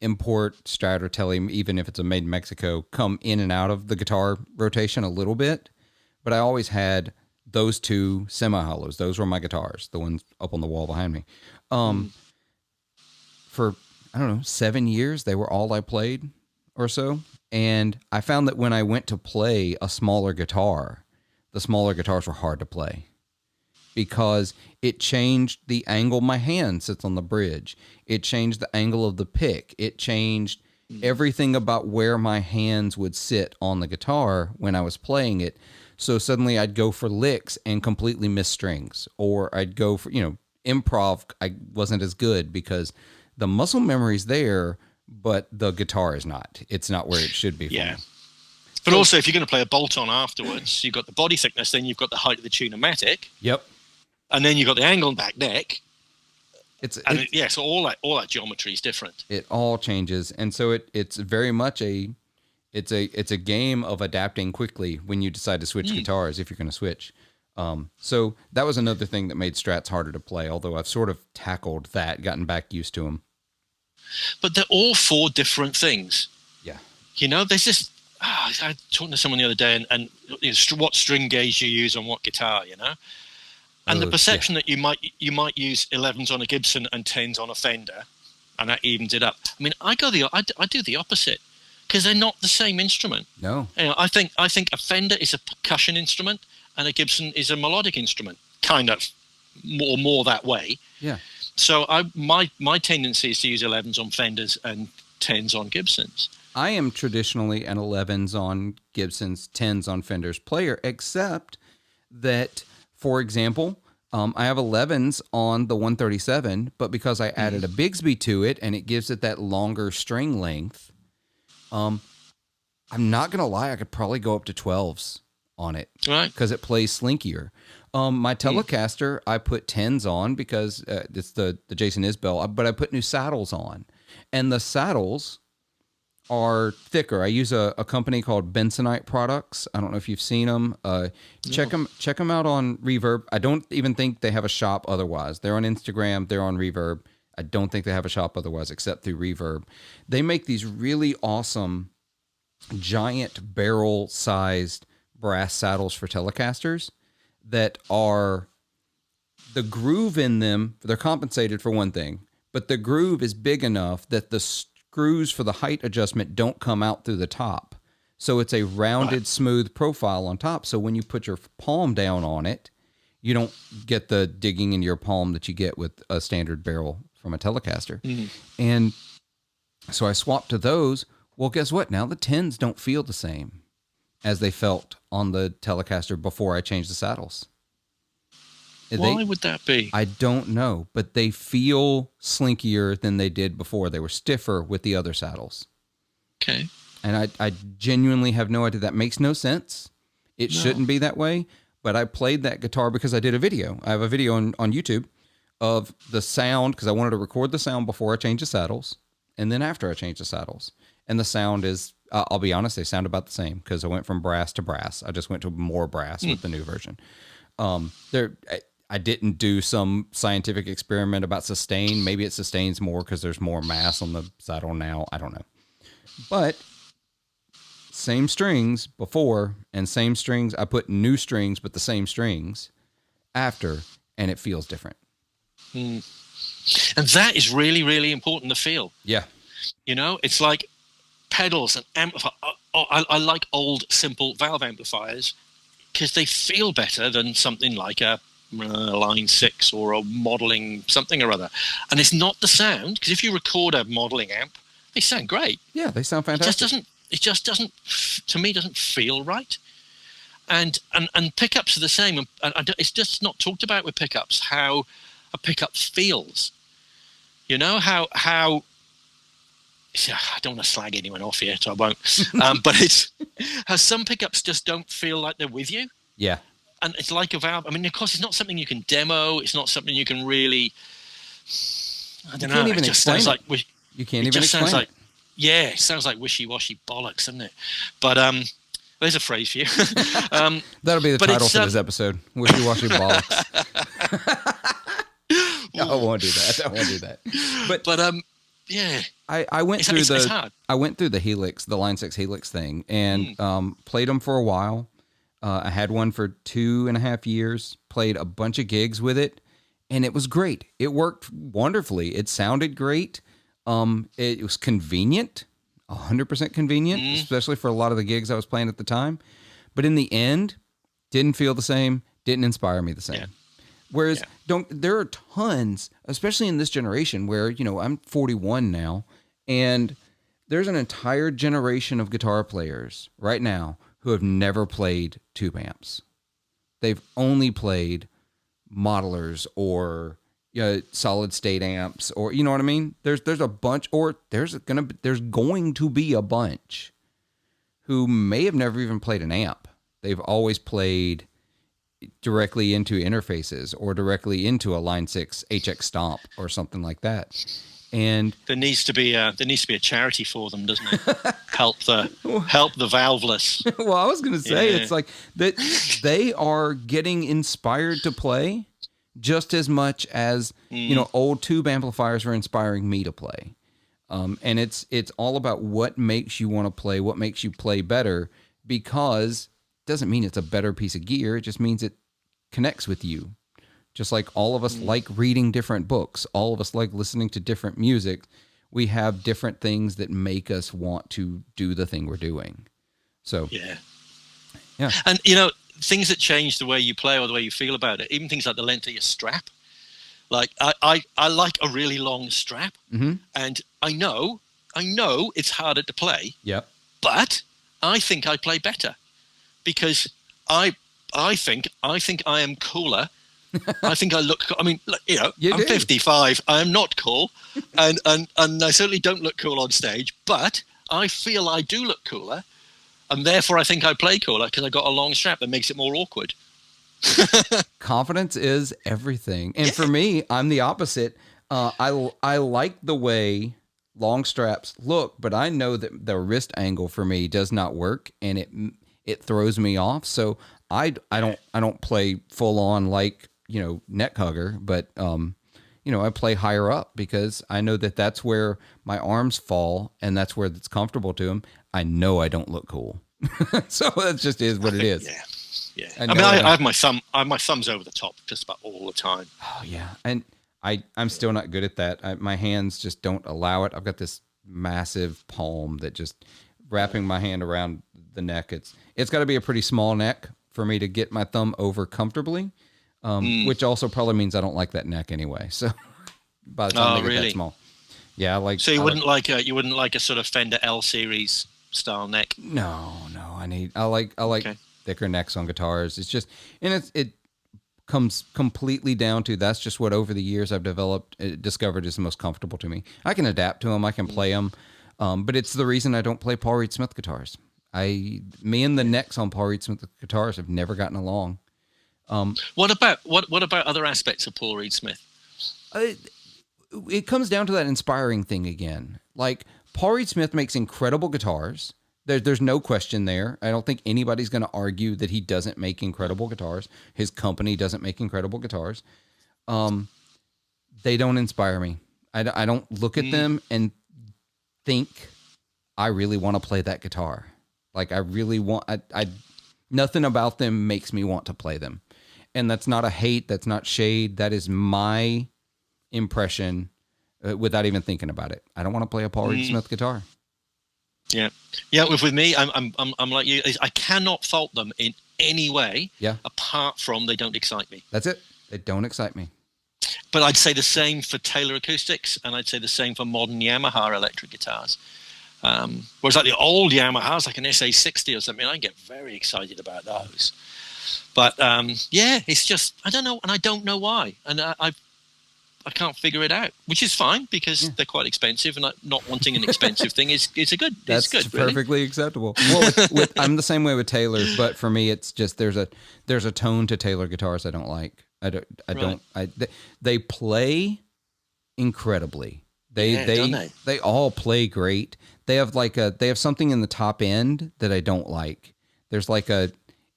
import Strat or Tele, even if it's a made in Mexico, come in and out of the guitar rotation a little bit. But I always had those two semi-hollows. Those were my guitars, the ones up on the wall behind me. For, 7 years, they were all I played or so. And I found that when I went to play a smaller guitar, the smaller guitars were hard to play because it changed the angle my hand sits on the bridge. It changed the angle of the pick. It changed everything about where my hands would sit on the guitar when I was playing it. So suddenly I'd go for licks and completely miss strings, or I'd go for, improv. I wasn't as good because the muscle memory's there, but the guitar is not. It's not where it should be. Yeah. But also, if you're going to play a bolt-on afterwards, you've got the body thickness, then you've got the height of the tune-o-matic. Yep. And then you've got the angle and back neck. So all that geometry is different. It all changes, and so it's very much a game of adapting quickly when you decide to switch guitars if you're going to switch. So that was another thing that made Strats harder to play. Although I've sort of tackled that, gotten back used to them. But they're all four different things. Yeah. There's this. I was talking to someone the other day, and what string gauge you use on what guitar, and the perception that you might use 11s on a Gibson and 10s on a Fender, and that evens it up. I mean, I do the opposite because they're not the same instrument. No. I think a Fender is a percussion instrument and a Gibson is a melodic instrument, kind of more that way. Yeah. So my tendency is to use 11s on Fenders and 10s on Gibsons. I am traditionally an 11s on Gibsons, 10s on Fenders player, except that, for example, I have 11s on the 137, but because I added a Bigsby to it and it gives it that longer string length, I'm not going to lie, I could probably go up to 12s on it. Right. Because it plays slinkier. My Telecaster, I put 10s on because it's the Jason Isbell, but I put new saddles on. And the saddles are thicker. I use a company called Bensonite Products. I don't know if you've seen them. Check them out on Reverb. I don't even think they have a shop otherwise. They're on Instagram. They're on Reverb. I don't think they have a shop otherwise except through Reverb. They make these really awesome giant barrel-sized brass saddles for Telecasters that are, the groove in them, they're compensated for one thing, but the groove is big enough that the screws for the height adjustment don't come out through the top. So it's a rounded, smooth profile on top. So when you put your palm down on it, you don't get the digging in your palm that you get with a standard barrel from a Telecaster. And so I swapped to those. Well, guess what? Now the 10s don't feel the same as they felt on the Telecaster before I changed the saddles. Why would that be? I don't know, but they feel slinkier than they did before. They were stiffer with the other saddles. Okay. And I genuinely have no idea. That makes no sense. It shouldn't be that way, but I played that guitar because I did a video. I have a video on YouTube of the sound because I wanted to record the sound before I changed the saddles and then after I changed the saddles. And the sound is, I'll be honest, they sound about the same because I went from brass to brass. I just went to more brass with the new version. I didn't do some scientific experiment about sustain. Maybe it sustains more because there's more mass on the saddle now. I don't know. But same strings before and same strings. I put new strings, but the same strings after, and it feels different. And that is really, really important to feel. Yeah. It's like pedals and amplifier. I like old, simple valve amplifiers because they feel better than something like a Line 6 or a modeling something or other. And it's not the sound, because if you record a modeling amp, they sound great. Yeah, they sound fantastic. It just doesn't, to me, doesn't feel right. And pickups are the same. And it's just not talked about with pickups, how a pickup feels. You know, how I don't want to slag anyone off here, so I won't. But it's how some pickups just don't feel like they're with you. Yeah. And it's like a valve. I mean, of course, it's not something you can demo. It's not something you can really, I don't know. It just sounds like, you can't even explain it. Yeah, it sounds like wishy-washy bollocks, doesn't it? But there's a phrase for you. That'll be the title for this episode. Wishy-washy bollocks. No, I won't do that. But yeah. I went through the Helix, the Line 6 Helix thing, and played them for a while. I had one for 2.5 years, played a bunch of gigs with it, and it was great. It worked wonderfully. It sounded great. It was convenient, 100% convenient, especially for a lot of the gigs I was playing at the time. But in the end, didn't feel the same, didn't inspire me the same. Yeah. Whereas there are tons, especially in this generation where, I'm 41 now, and there's an entire generation of guitar players right now who have never played tube amps. They've only played modelers or solid state amps, or you know what I mean? There's a bunch, or there's going to be a bunch who may have never even played an amp. They've always played directly into interfaces or directly into a Line 6 HX Stomp or something like that. And there needs to be a charity for them, doesn't it? help the valveless. Well, I was going to say it's like that they are getting inspired to play just as much as old tube amplifiers are inspiring me to play. And it's all about what makes you want to play, what makes you play better, because it doesn't mean it's a better piece of gear. It just means it connects with you. Just like all of us like reading different books, all of us like listening to different music, we have different things that make us want to do the thing we're doing. So yeah. And things that change the way you play or the way you feel about it, even things like the length of your strap. Like I like a really long strap, and I know it's harder to play. Yep. But I think I play better because I think I am cooler. I think I look. I mean, I'm 55. I am not cool, and I certainly don't look cool on stage. But I feel I do look cooler, and therefore I think I play cooler because I got a long strap that makes it more awkward. Confidence is everything, and for me, I'm the opposite. I like the way long straps look, but I know that the wrist angle for me does not work, and it throws me off. So I don't play full on like neck hugger, but I play higher up because I know that that's where my arms fall and that's where it's comfortable to them. I know I don't look cool. So that just is what it is. Yeah. I have my thumbs over the top just about all the time. Oh yeah. And I'm still not good at that. My hands just don't allow it. I've got this massive palm that just wrapping my hand around the neck. It's got to be a pretty small neck for me to get my thumb over comfortably. Which also probably means I don't like that neck anyway. So by the time they get that small, So you wouldn't like a sort of Fender L series style neck? No. I like thicker necks on guitars. It's just, and it comes completely down to that's just what over the years I've discovered is the most comfortable to me. I can adapt to them. I can play them, but it's the reason I don't play Paul Reed Smith guitars. Me and the necks on Paul Reed Smith guitars have never gotten along. What about other aspects of Paul Reed Smith? It comes down to that inspiring thing again. Like Paul Reed Smith makes incredible guitars. There's no question there. I don't think anybody's going to argue that he doesn't make incredible guitars. His company doesn't make incredible guitars. They don't inspire me. I don't look at them and think I really want to play that guitar. Like I really want. Nothing about them makes me want to play them. And that's not a hate. That's not shade. That is my impression without even thinking about it. I don't want to play a Paul Reed Smith guitar. Yeah. With me, I'm like you. I cannot fault them in any way. Yeah. Apart from they don't excite me. That's it. They don't excite me. But I'd say the same for Taylor acoustics, and I'd say the same for modern Yamaha electric guitars. Whereas like the old Yamahas, like an SA60 or something, I get very excited about those. But yeah, it's just, I don't know, and I don't know why. And I can't figure it out, which is fine because they're quite expensive, and not wanting an expensive thing is a good. That's it's good, perfectly really. acceptable. Well, I'm the same way with Taylor, but for me, it's just there's a tone to Taylor guitars I don't like. They play incredibly. They all play great. They have something in the top end that I don't like. There's like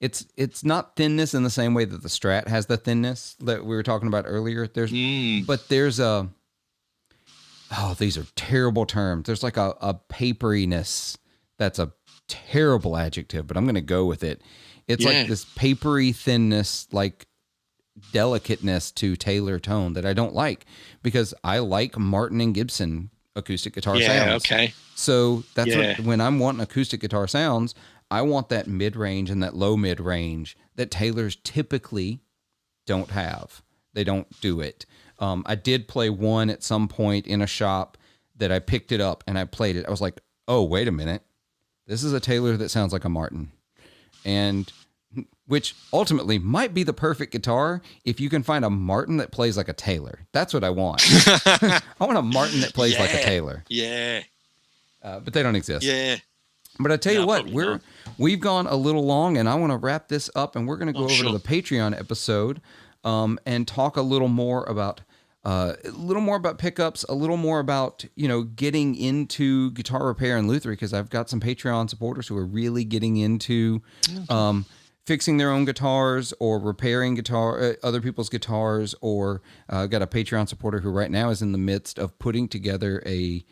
it's not thinness in the same way that the Strat has the thinness that we were talking about earlier. But there's these are terrible terms. There's like a paperiness. That's a terrible adjective, but I'm going to go with it. It's like this papery thinness, like delicateness to Taylor tone that I don't like, because I like Martin and Gibson acoustic guitar sounds. Yeah, okay. So that's when I'm wanting acoustic guitar sounds, I want that mid-range and that low mid-range that Taylors typically don't have. They don't do it. I did play one at some point in a shop that I picked it up and I played it. I was like, oh, wait a minute. This is a Taylor that sounds like a Martin. And which ultimately might be the perfect guitar if you can find a Martin that plays like a Taylor. That's what I want. I want a Martin that plays like a Taylor. Yeah. But they don't exist. Yeah. But I tell you what, we've gone a little long, and I want to wrap this up, and we're going to go over to the Patreon episode and talk a little more about pickups, a little more about getting into guitar repair and luthiery, because I've got some Patreon supporters who are really getting into fixing their own guitars or repairing other people's guitars, or got a Patreon supporter who right now is in the midst of putting together a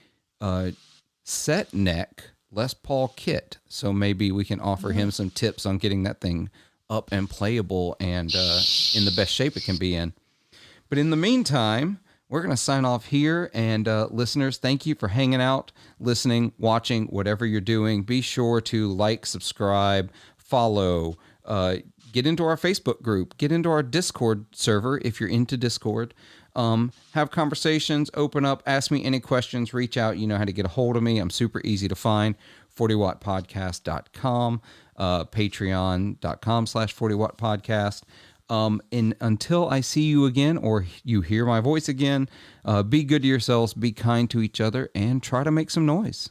set neck Les Paul kit. So maybe we can offer him some tips on getting that thing up and playable and in the best shape it can be in. But in the meantime, we're going to sign off here. And listeners, thank you for hanging out, listening, watching, whatever you're doing. Be sure to like, subscribe, follow, get into our Facebook group, get into our Discord server if you're into Discord. Have conversations, open up, ask me any questions, reach out. You know how to get a hold of me. I'm super easy to find. 40wattpodcast.com, patreon.com/40wattpodcast. And until I see you again, or you hear my voice again, be good to yourselves, be kind to each other, and try to make some noise.